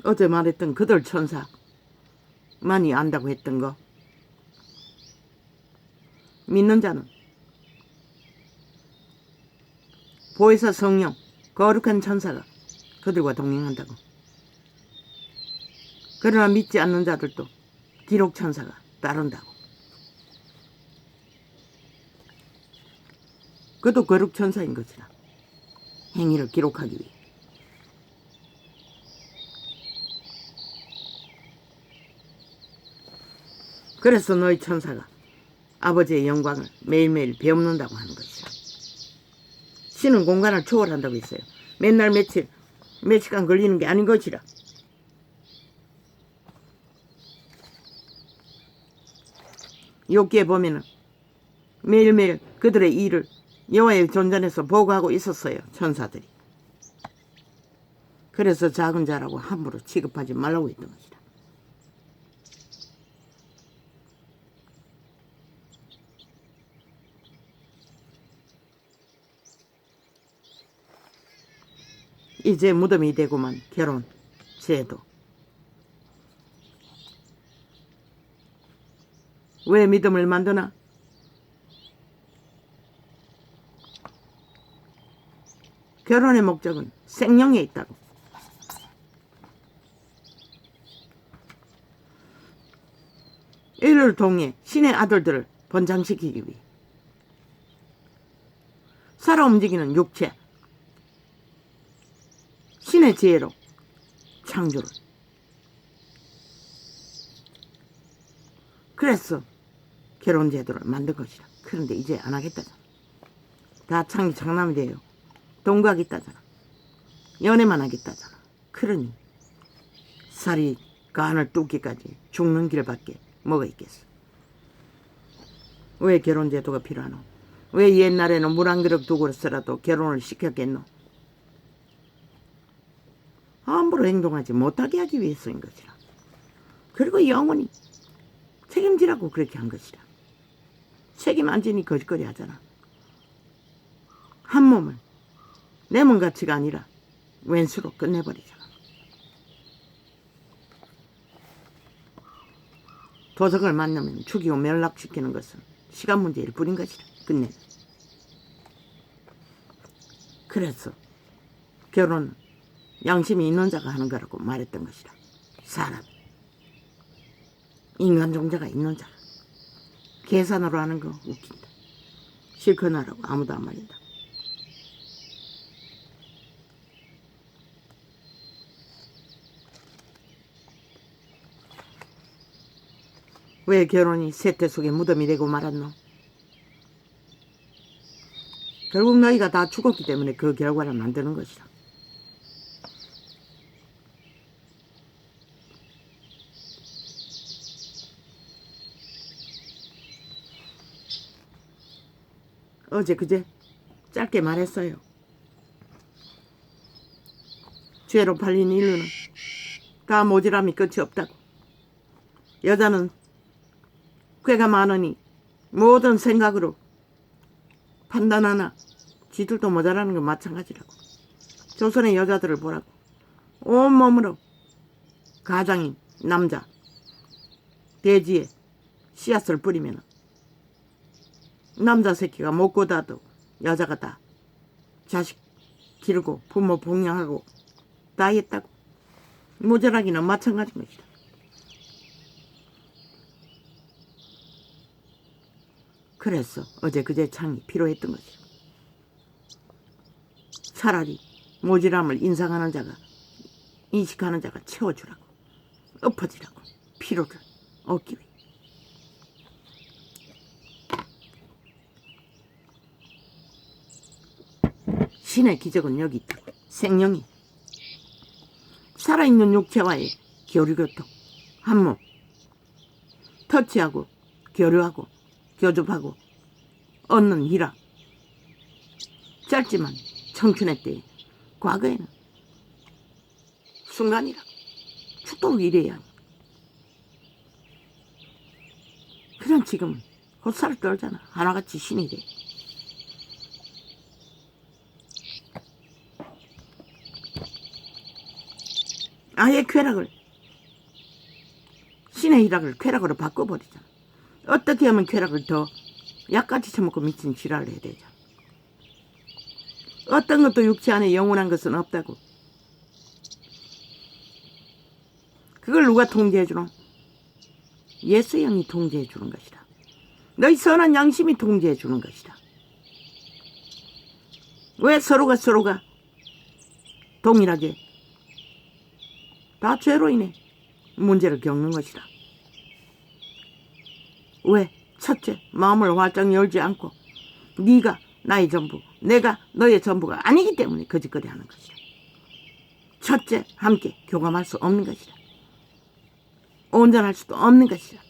어제 말했던 그들 천사만이 안다고 했던 거, 믿는 자는 보혜사 성령, 거룩한 천사가 그들과 동행한다고. 그러나 믿지 않는 자들도 기록 천사가 따른다고. 그도 거룩 천사인 것이라. 행위를 기록하기 위해. 그래서 너희 천사가 아버지의 영광을 매일매일 배웁는다고 하는 것이라. 신은 공간을 초월한다고 했어요. 맨날 몇 시간 걸리는 게 아닌 것이라. 욥기에 보면은 매일매일 그들의 일을 여호와의 존전에서 보고하고 있었어요. 천사들이. 그래서 작은 자라고 함부로 취급하지 말라고 했던 것이라. 이제 무덤이 되고만 결혼, 제도. 왜 믿음을 만드나? 결혼의 목적은 생명에 있다고. 이를 통해 신의 아들들을 번창시키기 위해 살아 움직이는 육체, 신의 지혜로 창조를. 그래서 결혼 제도를 만든 것이라. 그런데 이제 안 하겠다잖아. 다 창이 장남이 돼요. 동거하기 있다잖아. 연애만 하겠다잖아. 그러니 살이 간을 뚫기까지 죽는 길밖에 뭐가 있겠어. 왜 결혼 제도가 필요하노? 왜 옛날에는 물 한 그릇 두고서라도 결혼을 시켰겠노? 함부로 행동하지 못하게 하기 위해서인 것이라. 그리고 영원히 책임지라고 그렇게 한 것이라. 책임 안 지니 거짓거리 하잖아. 한 몸을 내 몸 가치가 아니라 왼수로 끝내버리잖아. 도적을 만나면 죽이고 멸락시키는 것은 시간 문제일 뿐인 것이라. 끝내. 그래서 결혼은 양심이 있는 자가 하는 거라고 말했던 것이라. 사람이. 인간 종자가 있는 자가. 계산으로 하는 거 웃긴다. 실컷 하라고 아무도 안 말린다. 왜 결혼이 세태 속에 무덤이 되고 말았노? 결국 너희가 다 죽었기 때문에 그 결과를 만드는 것이라. 어제 그제 짧게 말했어요. 죄로 팔린 인류는 다 모질함이 끝이 없다고. 여자는 꾀가 많으니 모든 생각으로 판단하나 지들도 모자라는 건 마찬가지라고. 조선의 여자들을 보라고. 온몸으로 가장인 남자 대지에 씨앗을 뿌리면 남자 새끼가 먹고 다도 여자가 다 자식 기르고 부모 봉양하고 다 했다고. 모자라기는 마찬가지인 것이다. 그래서 어제 그제 창이 필요했던 것이다. 차라리 모질함을 인상하는 자가 인식하는 자가 채워주라고. 엎어지라고. 피로를 얻기 위해. 신의 기적은 여기 있다고. 생명이 살아있는 육체와의 교류교통, 한몸, 터치하고 교류하고 교접하고 얻는 희락. 짧지만 청춘의 때에, 과거에는 순간이라 축복이 이래야. 그냥 지금은 헛살을 떨잖아. 하나같이 신이 돼. 아예 쾌락을, 신의 희락을 쾌락으로 바꿔버리잖아. 어떻게 하면 쾌락을 더 약같이 처먹고 미친 지랄을 해야 되잖아. 어떤 것도 육체 안에 영원한 것은 없다고. 그걸 누가 통제해주노? 예수의 영이 통제해주는 것이다. 너희 선한 양심이 통제해주는 것이다. 왜 서로가 동일하게 다 죄로 인해 문제를 겪는 것이다. 왜? 첫째, 마음을 활짝 열지 않고 네가 나의 전부, 내가 너의 전부가 아니기 때문에 거짓거리 하는 것이다. 첫째, 함께 교감할 수 없는 것이다. 온전할 수도 없는 것이다.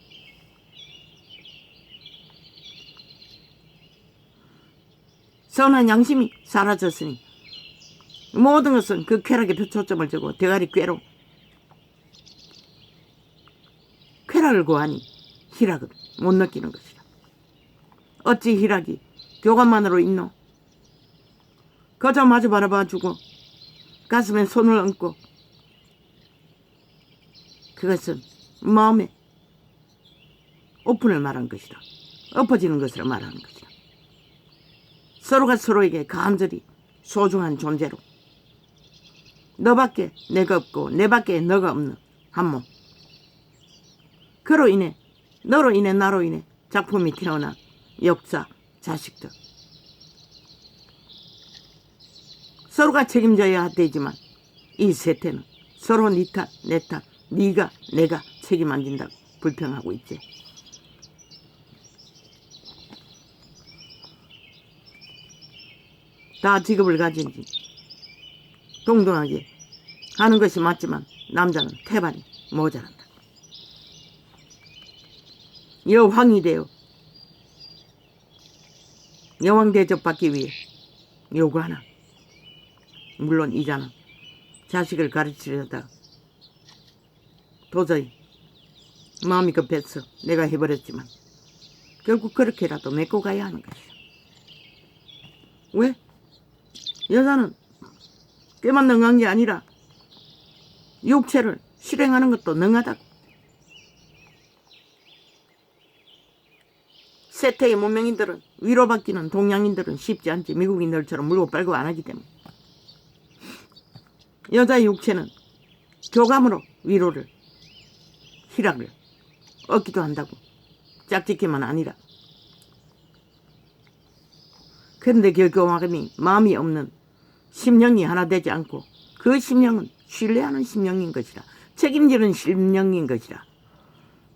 선한 양심이 사라졌으니 모든 것은 그 쾌락에 초점을 두고 대가리 꾀로 쾌락을 구하니 희락을 못 느끼는 것이다. 어찌 희락이 교감만으로 있노? 거저 마주 바라봐주고 가슴에 손을 얹고 그것은 마음의 오픈을 말한 것이다. 엎어지는 것을 말하는 것이다. 서로가 서로에게 간절히 소중한 존재로 너밖에 내가 없고 내밖에 너가 없는 한몸. 그로 인해 너로 인해 나로 인해 작품이 태어난 역사, 자식들. 서로가 책임져야 되지만 이 세태는 서로 네 탓, 내 탓, 네가 내가 책임 안 진다고 불평하고 있지. 다 직업을 가진지 동등하게 하는 것이 맞지만 남자는 태반이 모자란다. 여왕이 되어 여왕 대접받기 위해 요구하나. 물론 이자는 자식을 가르치려다 도저히 마음이 급해서 내가 해버렸지만 결국 그렇게라도 메고 가야 하는 것이야. 왜? 여자는 꾀만 능한 게 아니라 육체를 실행하는 것도 능하다고. 세태의 문명인들은 위로받기는 동양인들은 쉽지 않지. 미국인들처럼 물고 빨고 안 하기 때문에. 여자의 육체는 교감으로 위로를, 희락을 얻기도 한다고. 짝짓기만 아니라. 그런데 그 교감이 마음이 없는 심령이 하나 되지 않고 그 심령은 신뢰하는 심령인 것이라. 책임지는 심령인 것이라.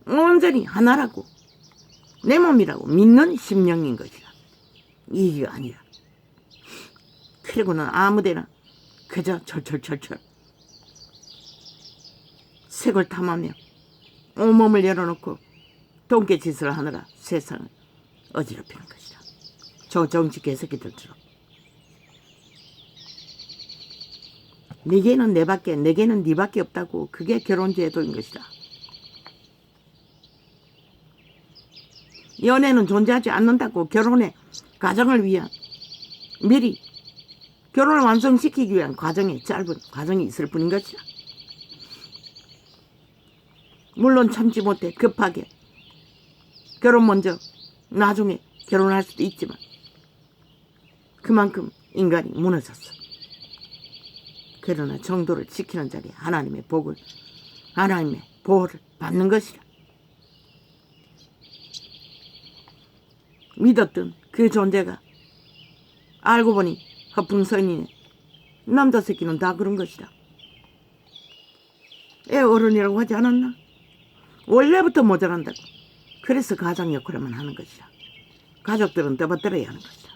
온전히 하나라고. 내 몸이라고 믿는 심령인 것이라. 이게 아니라. 그리고는 아무데나 그저 철철철철 색을 탐하며 온몸을 열어놓고 돈깨짓을 하느라 세상을 어지럽히는 것이다. 저 정치 개새끼들처럼. 네게는 내밖에, 내게는 네밖에 없다고. 그게 결혼 제도인 것이다. 연애는 존재하지 않는다고. 결혼의 가정을 위한, 미리 결혼을 완성시키기 위한 과정이 짧은 과정이 있을 뿐인 것이다. 물론 참지 못해 급하게 결혼 먼저 나중에 결혼할 수도 있지만 그만큼 인간이 무너졌어. 그러나 정도를 지키는 자리 하나님의 복을, 하나님의 보호를 받는 것이라. 믿었던 그 존재가 알고 보니 허풍선이네. 남자 새끼는 다 그런 것이다. 애 어른이라고 하지 않았나? 원래부터 모자란다고. 그래서 가장 역할만 하는 것이다. 가족들은 떠받들어야 하는 것이다.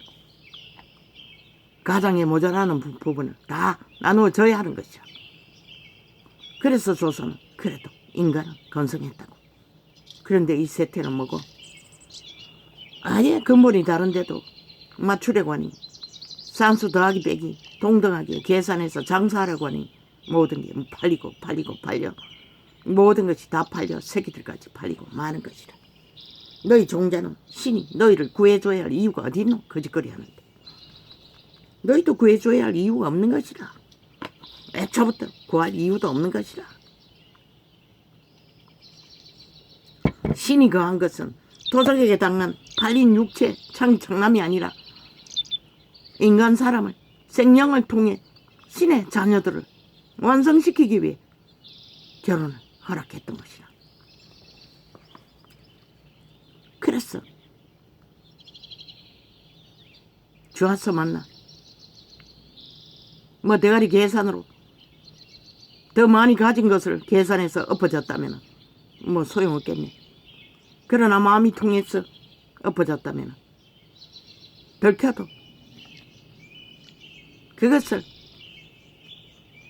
가장에 모자라는 부분을 다 나누어져야 하는 것이다. 그래서 조선은 그래도 인간은 건성했다고. 그런데 이 세태는 뭐고? 아예 근본이 다른데도 맞추려고 하니, 산수 더하기 빼기 동등하게 계산해서 장사하려고 하니 모든 게 팔리고 팔려. 모든 것이 다 팔려 새끼들까지 팔리고 마는 것이다. 너희 종자는 신이 너희를 구해줘야 할 이유가 어디 있노? 거짓거리 하는데. 너희도 구해줘야 할 이유가 없는 것이라. 애초부터 구할 이유도 없는 것이라. 신이 거한 것은 도적에게 당한 팔린 육체 창남이 아니라 인간 사람을, 생명을 통해 신의 자녀들을 완성시키기 위해 결혼을 허락했던 것이라. 그래서 좋아서 만나 뭐 대가리 계산으로 더 많이 가진 것을 계산해서 엎어졌다면 뭐 소용없겠네. 그러나 마음이 통해서 엎어졌다면 덜켜도 그것을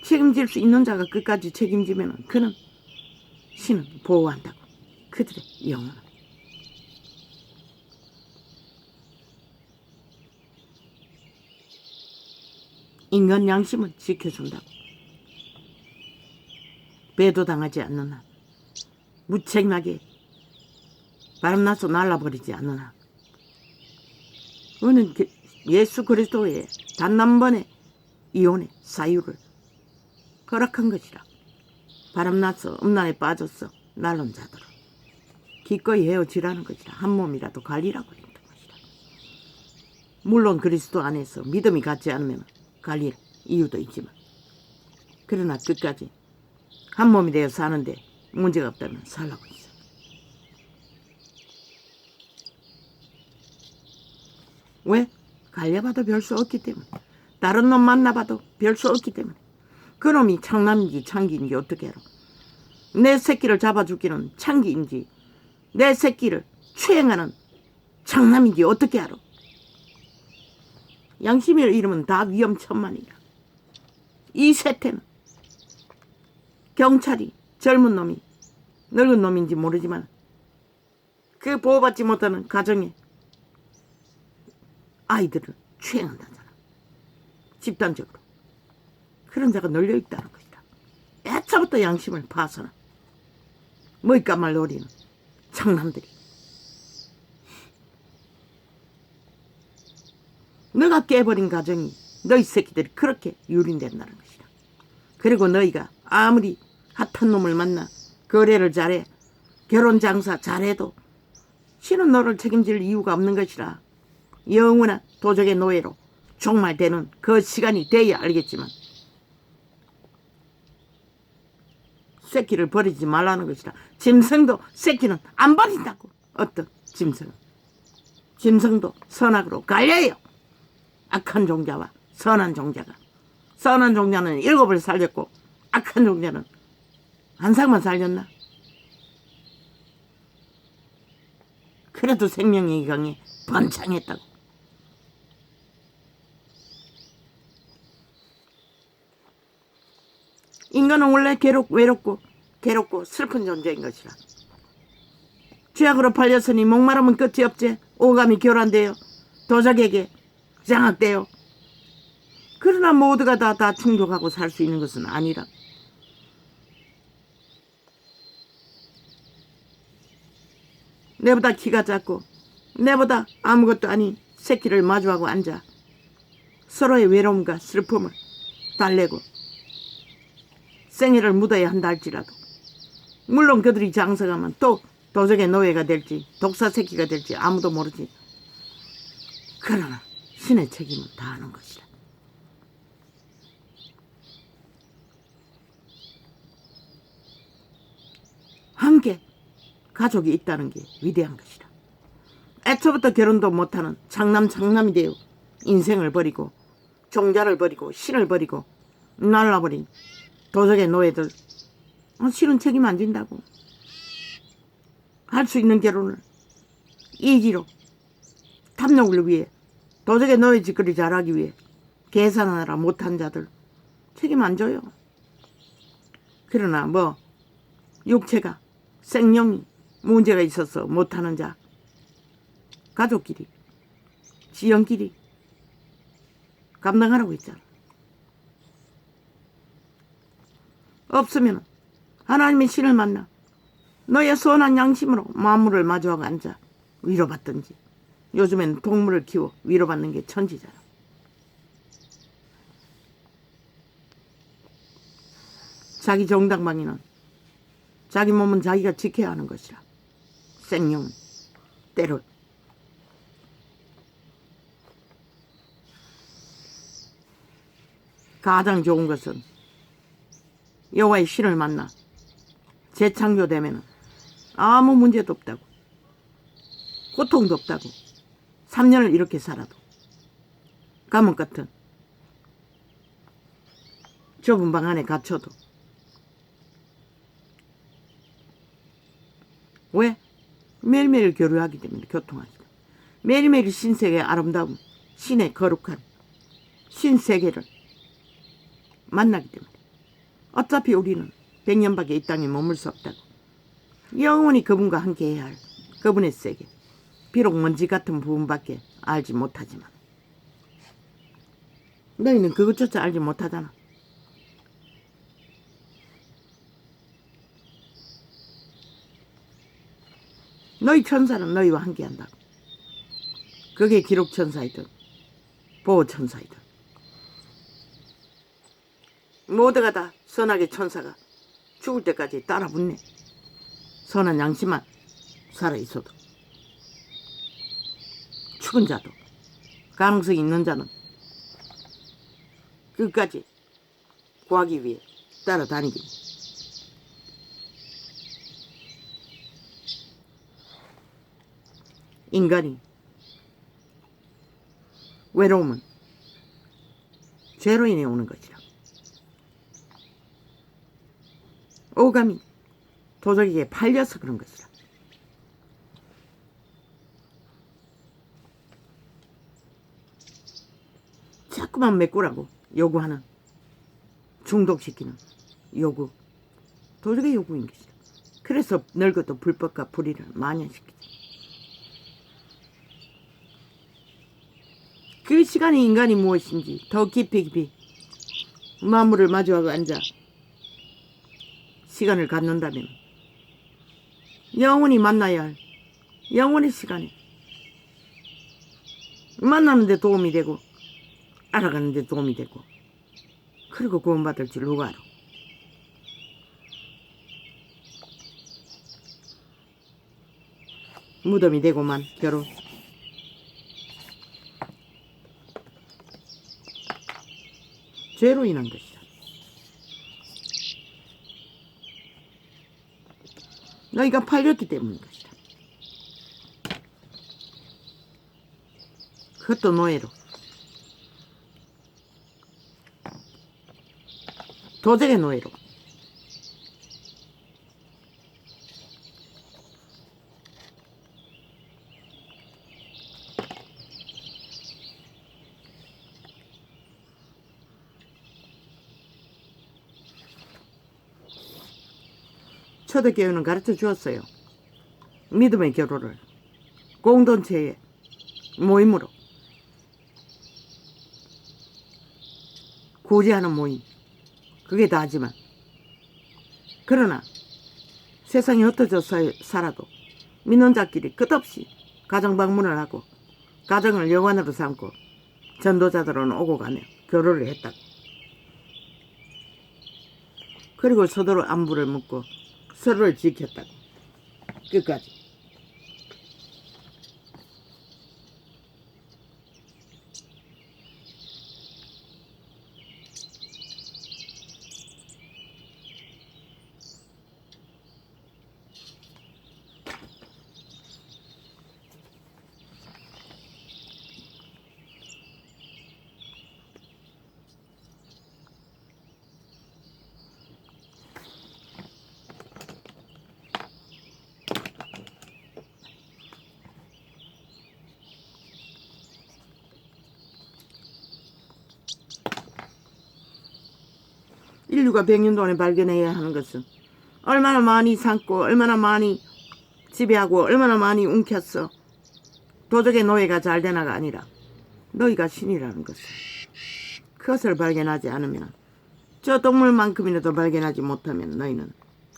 책임질 수 있는 자가 끝까지 책임지면 그는 신은 보호한다고. 그들의 영혼은. 인간 양심을 지켜준다고. 배도당하지 않는 한, 무책임하게 바람나서 날라버리지 않는 한, 그는 예수 그리스도의 단 한 번의 이혼의 사유를 허락한 것이라. 바람나서 음란에 빠졌어 날른 자들은 기꺼이 헤어지라는 것이라. 한 몸이라도 갈리라고 했던 것이라. 물론 그리스도 안에서 믿음이 갖지 않으면 갈릴 이유도 있지만, 그러나 끝까지 한 몸이 되어 사는데 문제가 없다면 살라고 있어. 왜? 갈려봐도 별 수 없기 때문에. 다른 놈 만나봐도 별 수 없기 때문에. 그놈이 창남인지 창기인지 어떻게 알아? 내 새끼를 잡아주기는 창기인지 내 새끼를 추행하는 창남인지 어떻게 알아? 양심을 잃으면 다 위험천만이라. 이 세태는 경찰이 젊은 놈이 늙은 놈인지 모르지만 그 보호받지 못하는 가정에 아이들을 추행한다잖아. 집단적으로. 그런 자가 널려있다는 것이다. 애초부터 양심을 파서는 뭐이까말 노리는 장남들이. 너가 깨버린 가정이 너희 새끼들이 그렇게 유린된다는 것이다. 그리고 너희가 아무리 핫한 놈을 만나 거래를 잘해 결혼 장사 잘해도 신은 너를 책임질 이유가 없는 것이라. 영원한 도적의 노예로 종말되는 그 시간이 돼야 알겠지만 새끼를 버리지 말라는 것이라. 짐승도 새끼는 안 버린다고. 어떤 짐승은. 짐승도 선악으로 갈려요. 악한 종자와 선한 종자가. 선한 종자는 7을 살렸고 악한 종자는 한 쌍만 살렸나? 그래도 생명의 이강에 번창했다고. 인간은 원래 외롭고 슬픈 존재인 것이라. 죄악으로 팔렸으니 목마름은 끝이 없지. 오감이 교란되어 도적에게 장악되어 그러나 모두가 다 충족하고 살 수 있는 것은 아니라. 내보다 키가 작고 내보다 아무것도 아닌 새끼를 마주하고 앉아 서로의 외로움과 슬픔을 달래고 생애를 묻어야 한다 할지라도, 물론 그들이 장성하면 또 도적의 노예가 될지 독사 새끼가 될지 아무도 모르지. 그러나 신의 책임은 다하는 것이다. 함께 가족이 있다는 게 위대한 것이다. 애초부터 결혼도 못하는 장남이 되어 인생을 버리고 종자를 버리고 신을 버리고 날라버린 도적의 노예들, 신은 책임 안 진다고. 할 수 있는 결혼을 이기로 탐욕을 위해 도적의 노예 짓거리 잘하기 위해 계산하느라 못한 자들 책임 안 져요. 그러나 육체가 생명이 문제가 있어서 못하는 자, 가족끼리 지연끼리 감당하라고 했잖아. 없으면 하나님의 신을 만나 너의 선한 양심으로 만물을 마주하고 앉아 위로받든지. 요즘엔 동물을 키워 위로받는 게 천지잖아. 자기 정당방위는 자기 몸은 자기가 지켜야 하는 것이라. 생명은 때로 가장 좋은 것은 여호와의 신을 만나 재창조되면 아무 문제도 없다고, 고통도 없다고. 3년을 이렇게 살아도 감옥 같은 좁은 방 안에 갇혀도. 왜? 매일매일 교류하기 때문에, 교통하기 때문에. 매일매일 신세계의 아름다움, 신의 거룩한 신세계를 만나기 때문에. 어차피 우리는 100년밖에 이 땅에 머물 수 없다고. 영원히 그분과 함께 해야 할 그분의 세계. 비록 먼지 같은 부분밖에 알지 못하지만 너희는 그것조차 알지 못하잖아. 너희 천사는 너희와 함께 한다고. 그게 기록 천사이든 보호 천사이든 모두가 다 선하게 천사가 죽을 때까지 따라 붙네. 선한 양심만 살아있어도. 죽은 자도 가능성이 있는 자는 끝까지 구하기 위해 따라다니기. 인간이 외로움은 죄로 인해 오는 것이라. 오감이 도적에게 팔려서 그런 것이라. 자꾸만 메꾸라고 요구하는, 중독시키는 요구, 도적의 요구인 것이라. 그래서 늙어도 불법과 불의를 만연시키지. 그 시간에 인간이 무엇인지 더 깊이 만물을 마주하고 앉아 시간을 갖는다면 영원히 만나야 할 영원의 시간에 만나는 데 도움이 되고 알아가는 데 도움이 되고, 그리고 구원받을 줄 누가 알아. 무덤이 되고만 결혼. 죄로 인한 것이다. 너희가 팔렸기 때문인 것이다. 그것도 노예로. 도적의 노예로. 초대교회는 가르쳐 주었어요. 믿음의 교로를 공동체의 모임으로 고지하는 모임. 그게 다지만 그러나 세상이 흩어져 살아도 믿는 자끼리 끝없이 가정 방문을 하고 가정을 여관으로 삼고 전도자들은 오고 가며 교류를 했다고. 그리고 서로를 안부를 묻고 서로를 지켰다고. 끝까지. 인류가 100년 동안에 발견해야 하는 것은 얼마나 많이 삼고 얼마나 많이 지배하고 얼마나 많이 움켰어. 도적의 노예가 잘 되나가 아니라 너희가 신이라는 것을. 그것을 발견하지 않으면 저 동물만큼이라도 발견하지 못하면 너희는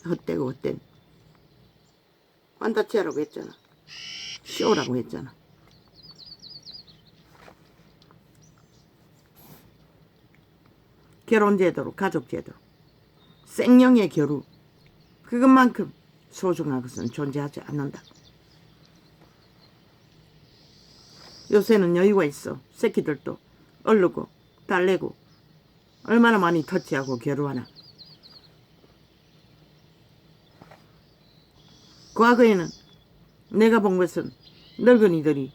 헛되고 헛된 판타치라고 했잖아. 쇼라고 했잖아. 결혼제도로 가족제도로 생명의 교류 그것만큼 소중한 것은 존재하지 않는다. 요새는 여유가 있어. 새끼들도 얼르고 달래고 얼마나 많이 터치하고 교류하나. 과거에는 내가 본 것은 늙은이들이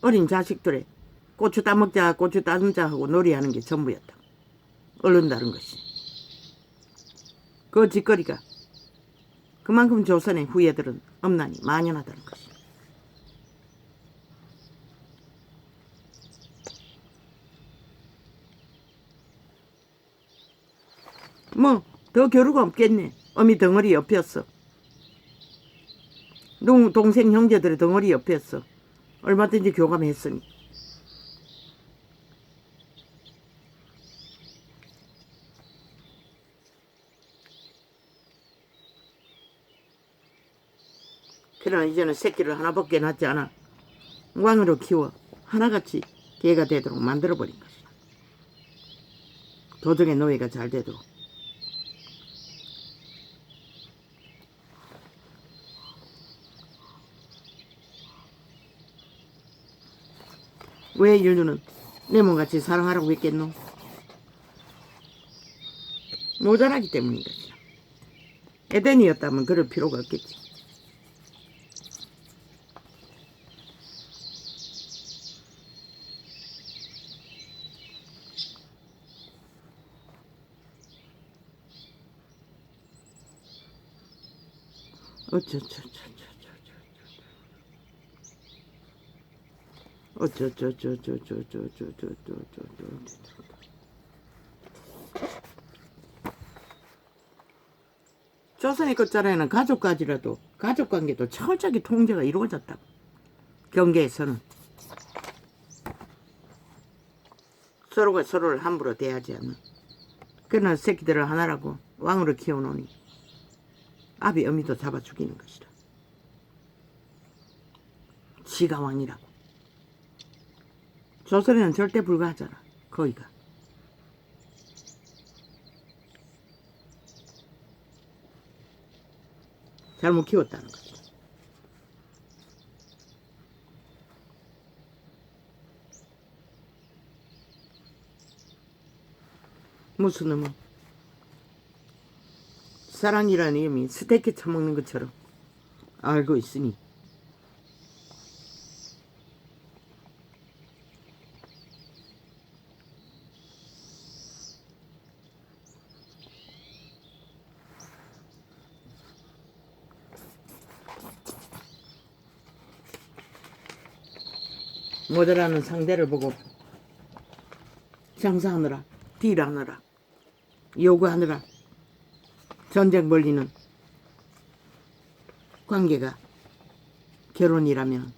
어린 자식들의 고추 따먹자 고추 따듬자 하고 놀이하는 게 전부였다. 어른다는 것이. 그 짓거리가 그만큼 조선의 후예들은 엄난히 만연하다는 것이. 뭐 더 교류가 없겠네. 어미 덩어리 옆이었어. 동생 형제들의 덩어리 옆이었어. 얼마든지 교감했으니. 그러나 이제는 새끼를 하나밖에 낳지 않아. 왕으로 키워 하나같이 개가 되도록 만들어버린 것이다. 도적의 노예가 잘 되도록. 왜 인류는 내 몸같이 사랑하라고 했겠노? 모자라기 때문인 것이다. 에덴이었다면 그럴 필요가 없겠지. 조선의 끝자락에는 가족까지라도 가족관계도 철저하게 통제가 이루어졌다고. 경계에서는 서로가 서로를 함부로 대하지 않는. 그러나 새끼들을 하나라고 왕으로 키워놓으니 아비 어미도 잡아 죽이는 것이다. 지가 왕이라고. 조선에는 절대 불가하잖아. 거의가. 잘못 키웠다는 거지. 무슨 놈은 사랑이라는 이름이 스테이크 처먹는 것처럼 알고 있으니 모자라는 상대를 보고 장사하느라 딜하느라 요구하느라 전쟁 벌리는 관계가 결혼이라면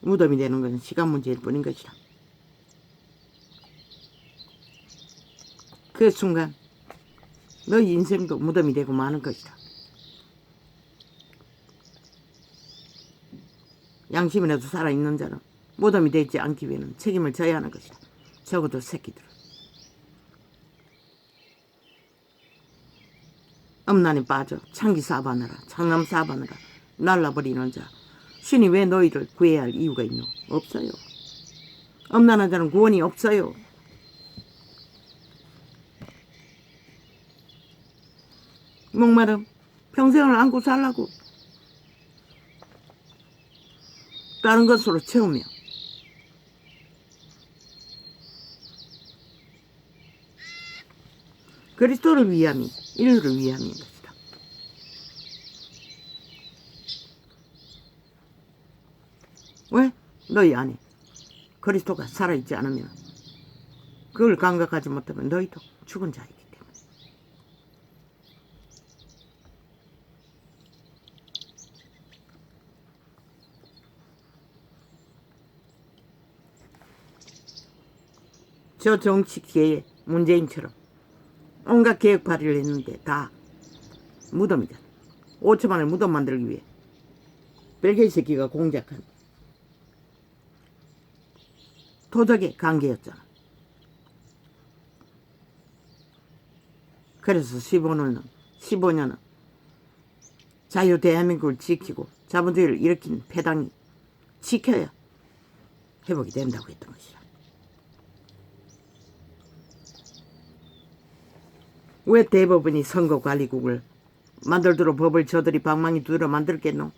무덤이 되는 것은 시간 문제일 뿐인 것이다. 그 순간 너 인생도 무덤이 되고 마는 것이다. 양심이라도 살아있는 자는 무덤이 되지 않기 위해는 책임을 져야 하는 것이다. 적어도 새끼들은. 엄난에 빠져 창기 사바느라 창남 사바느라 날라버리는 자, 신이 왜 너희를 구해야 할 이유가 있노? 없어요. 엄난한 자는 구원이 없어요. 목마름 평생을 안고 살라고 다른 것으로 채우며 그리스도를 위함이 인류를 위함인 것이다. 왜? 너희 안에 그리스도가 살아있지 않으면, 그걸 감각하지 못하면 너희도 죽은 자이기 때문에. 저 정치계의 문재인처럼 온갖 개혁 발의를 했는데 다 무덤이잖아. 5천만을 무덤 만들기 위해 벨기에 새끼가 공작한 도적의 관계였잖아. 그래서 15년은 자유 대한민국을 지키고 자본주의를 일으킨 패당이 지켜야 회복이 된다고 했던 것이야. 왜 대법원이 선거관리국을 만들도록 법을 저들이 방망이 두드려 만들겠노?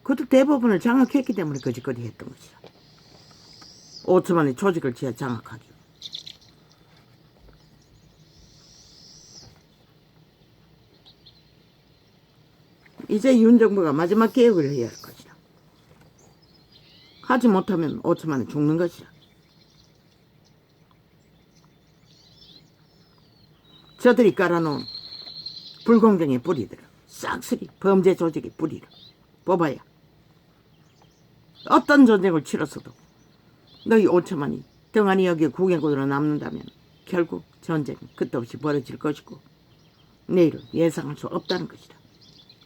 그것도 대법원을 장악했기 때문에 거짓거리 했던 것이야. 5천만의 조직을 지어 장악하기. 이제 윤 정부가 마지막 개혁을 해야 할 것이다. 하지 못하면 5천만은 죽는 것이다. 저들이 깔아놓은 불공정의 뿌리들을 싹쓸이 범죄 조직의 뿌리를 뽑아야 어떤 전쟁을 치렀어도 너희 5천만이 등한히 여기에 구경꾼으로 남는다면 결국 전쟁은 끝없이 벌어질 것이고 내일은 예상할 수 없다는 것이다.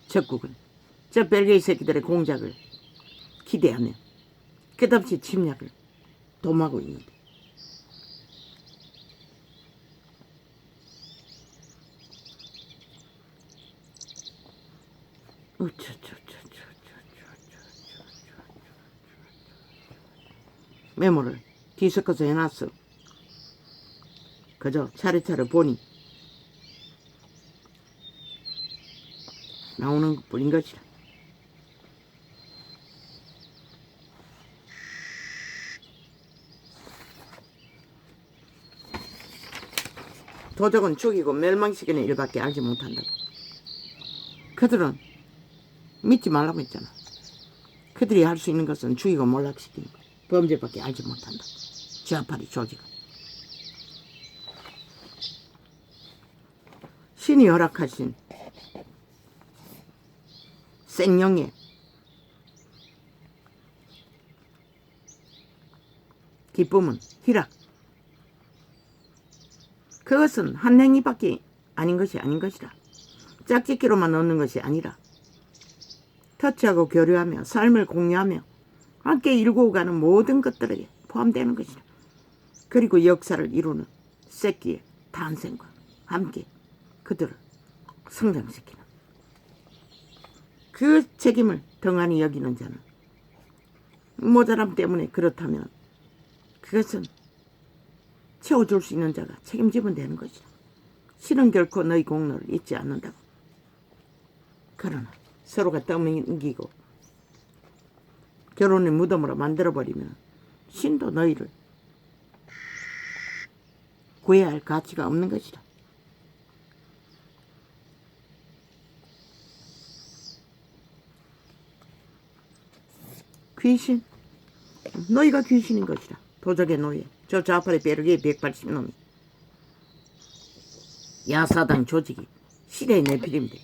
적국은 저 벨기에 새끼들의 공작을 기대하며 끝없이 침략을 도모하고 있는데, 메모를 뒤섞어서 해놨어. 그저 차례차례 보니 나오는 것뿐인 것이라. 도적은 죽이고 멸망시키는 일밖에 알지 못한다고. 그들은 믿지 말라고 했잖아. 그들이 할 수 있는 것은 죽이고 몰락시키는 거, 범죄밖에 알지 못한다. 좌파리 조직은. 신이 허락하신 생명의 기쁨은 희락. 그것은 한 행위밖에 아닌 것이 아닌 것이다. 짝짓기로만 얻는 것이 아니라 터치하고 교류하며 삶을 공유하며 함께 일구어 가는 모든 것들에 포함되는 것이다. 그리고 역사를 이루는 새끼의 탄생과 함께 그들을 성장시키는 그 책임을 덩하니 여기는 자는 모자람 때문에 그렇다면 그것은 채워줄 수 있는 자가 책임지면 되는 것이다. 신은 결코 너희 공로를 잊지 않는다고. 그러나 서로가 떠넘기고 결혼의 무덤으로 만들어버리면 신도 너희를 구해야 할 가치가 없는 것이다. 귀신, 너희가 귀신인 것이다. 도적의 노예, 저 좌파의 베르기의 180놈이 야사당 조직이 시대의 내피림들,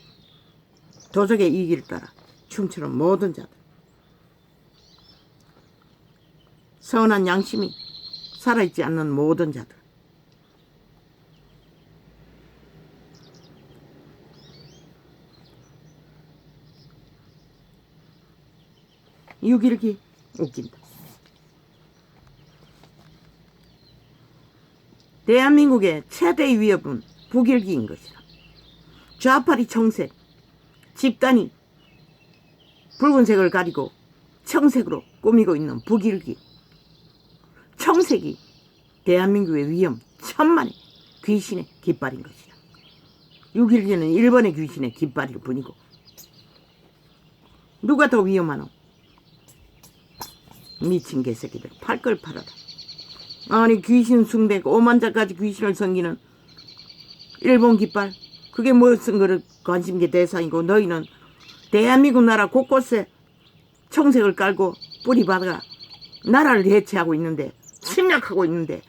도적의 이기를 따라 춤추는 모든 자들, 선한 양심이 살아있지 않는 모든 자들, 6.12 웃긴다. 대한민국의 최대 위협은 북일기인 것이다. 좌파리 청색, 집단이 붉은색을 가리고 청색으로 꾸미고 있는 북일기. 청색이 대한민국의 위험 천만의 귀신의 깃발인 것이다. 6.12는 일본의 귀신의 깃발일 뿐이고 누가 더 위험하노? 미친 개새끼들 팔 걸 팔아라. 아니 귀신 숭배 오만자까지 귀신을 섬기는 일본 깃발 그게 무슨 그런 관심계 대상이고 너희는 대한민국 나라 곳곳에 청색을 깔고 뿌리박아 나라를 해체하고 있는데 침략하고 있는데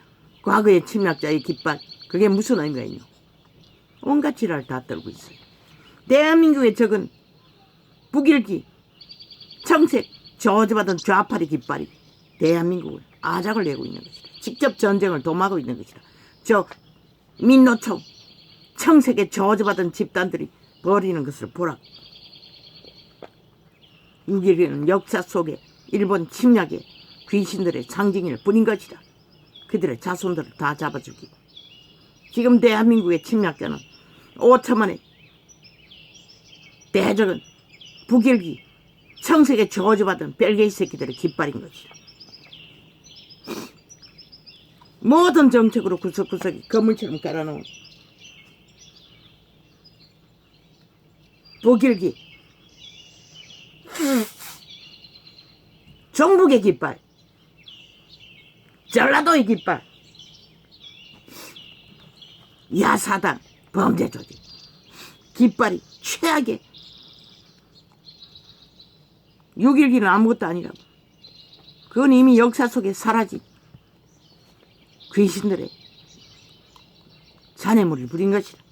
과거의 침략자의 깃발 그게 무슨 의미가 있노? 온갖 지랄 다 떨고 있어요. 대한민국의 적은 북일기 청색 저주받은 좌파리 깃발이 대한민국을 아작을 내고 있는 것이다. 직접 전쟁을 도모하고 있는 것이다. 저 민노총 청색에 저주받은 집단들이 벌이는 것을 보라. 6.12는 역사 속에 일본 침략의 귀신들의 상징일 뿐인 것이다. 그들의 자손들을 다 잡아주기. 지금 대한민국의 침략자는 5천만의 대적은 북일기 청색에 저주받은 벨게이 새끼들의 깃발인 것이다. 모든 정책으로 구석구석에 건물처럼 깔아놓은 북일기 종북의 깃발, 전라도의 깃발, 야사당 범죄 조직 깃발이 최악의 6.12는 아무것도 아니라고. 그건 이미 역사 속에 사라진 귀신들의 잔해물을 부린 것이다.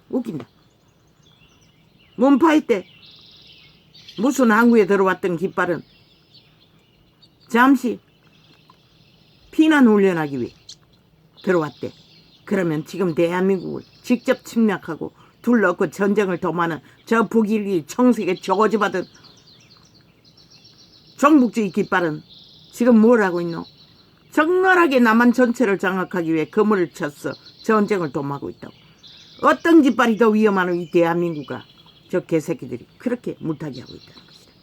웃긴다. 문파이 때 무슨 항구에 들어왔던 깃발은 잠시 피난 훈련하기 위해 들어왔대. 그러면 지금 대한민국을 직접 침략하고 둘러엎고 전쟁을 도모하는 저 북일기 청색에 저주받은 종북주의 깃발은 지금 뭘 하고 있노? 적나라하게 남한 전체를 장악하기 위해 거물을 쳤어 전쟁을 도모하고 있다고. 어떤 깃발이 더 위험하노? 이 대한민국과 저 개새끼들이 그렇게 물타기 하고 있다는 것이다.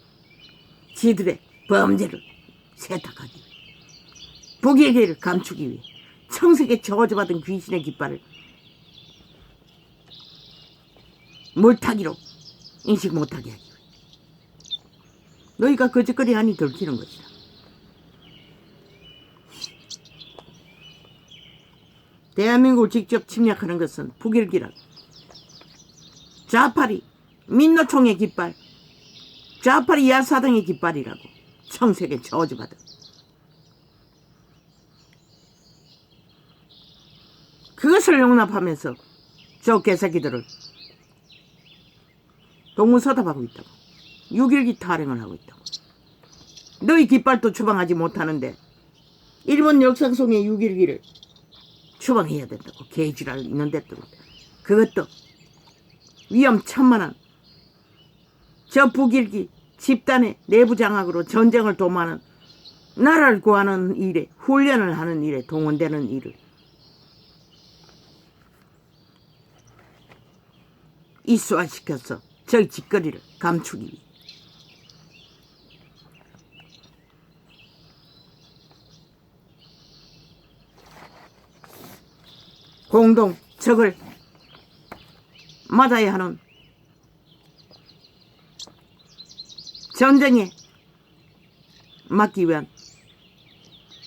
지들의 범죄를 세탁하기 위해 북일기를 감추기 위해 청색에 저주받은 귀신의 깃발을 물타기로 인식 못하게 하기 위해 너희가 거짓거리 하니 들키는 것이다. 대한민국을 직접 침략하는 것은 북일기라고. 좌파리 민노총의 깃발, 좌파리 야사당의 깃발이라고. 청색에 저주받은. 그것을 용납하면서 저 개새끼들을 동문서답하고 있다고. 6.12 타령을 하고 있다고. 너희 깃발도 추방하지 못하는데 일본 역사 속의 6.12를 추방해야 된다고. 개지랄 있는데 또 그것도 위험천만한 저 북일기 집단의 내부 장악으로 전쟁을 도모하는 나라를 구하는 일에 훈련을 하는 일에 동원되는 일을 이수화시켜서 저희 짓거리를 감추기 위해 공동 적을 맞아야 하는 전쟁에 막기 위한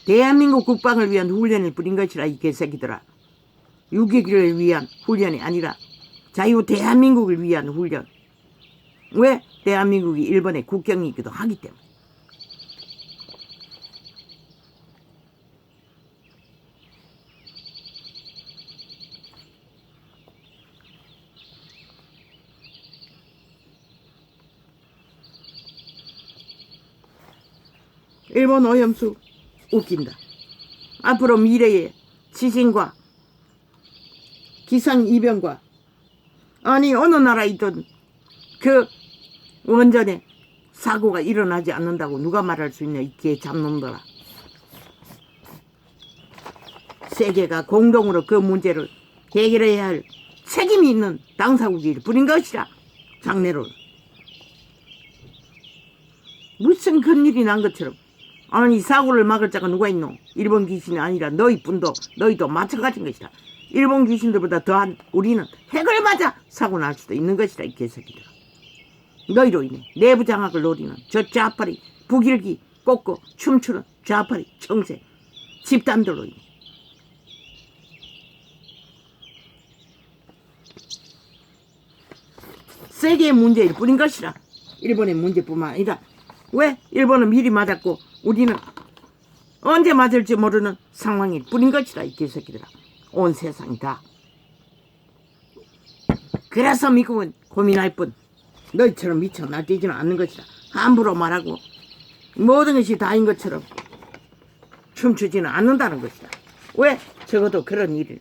대한민국 국방을 위한 훈련을 뿌린 것이라 이 개새끼들아. 6.12를 위한 훈련이 아니라 자유 대한민국을 위한 훈련. 왜? 대한민국이 일본의 국경이기도 하기 때문에. 일본 오염수 웃긴다. 앞으로 미래의 지진과 기상이변과 아니 어느 나라에 있던 그 원전에 사고가 일어나지 않는다고 누가 말할 수 있냐, 이 개 잡놈들아. 세계가 공동으로 그 문제를 해결해야 할 책임이 있는 당사국이 뿌린 것이라. 장례로 무슨 큰일이 난 것처럼. 아니, 사고를 막을 자가 누가 있노? 일본 귀신이 아니라 너희도 마찬가지인 것이다. 일본 귀신들보다 더한 우리는 핵을 맞아 사고 날 수도 있는 것이다, 이 개새끼들아. 너희로 인해 내부 장악을 노리는 저 좌파리 북일기 꽂고 춤추는 좌파리 청세 집단들로 인해 세계의 문제일 뿐인 것이라. 일본의 문제뿐만 아니라. 왜? 일본은 미리 맞았고 우리는 언제 맞을지 모르는 상황일 뿐인 것이라, 이 개새끼들아. 온 세상이 다. 그래서 미국은 고민할 뿐 너희처럼 미쳐 날뛰지는 않는 것이라. 함부로 말하고 모든 것이 다인 것처럼 춤추지는 않는다는 것이다. 왜? 적어도 그런 일을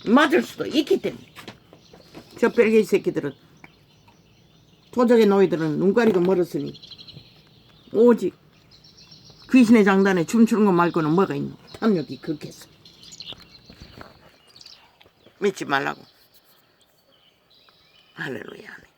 맞을 수도 있기 때문에. 저 벨기에 새끼들은, 토적의 노예들은 눈 가리고 멀었으니 오직 귀신의 장단에 춤추는 것 말고는 뭐가 있노? 탐욕이 극했어. 믿지 말라고. 할렐루야.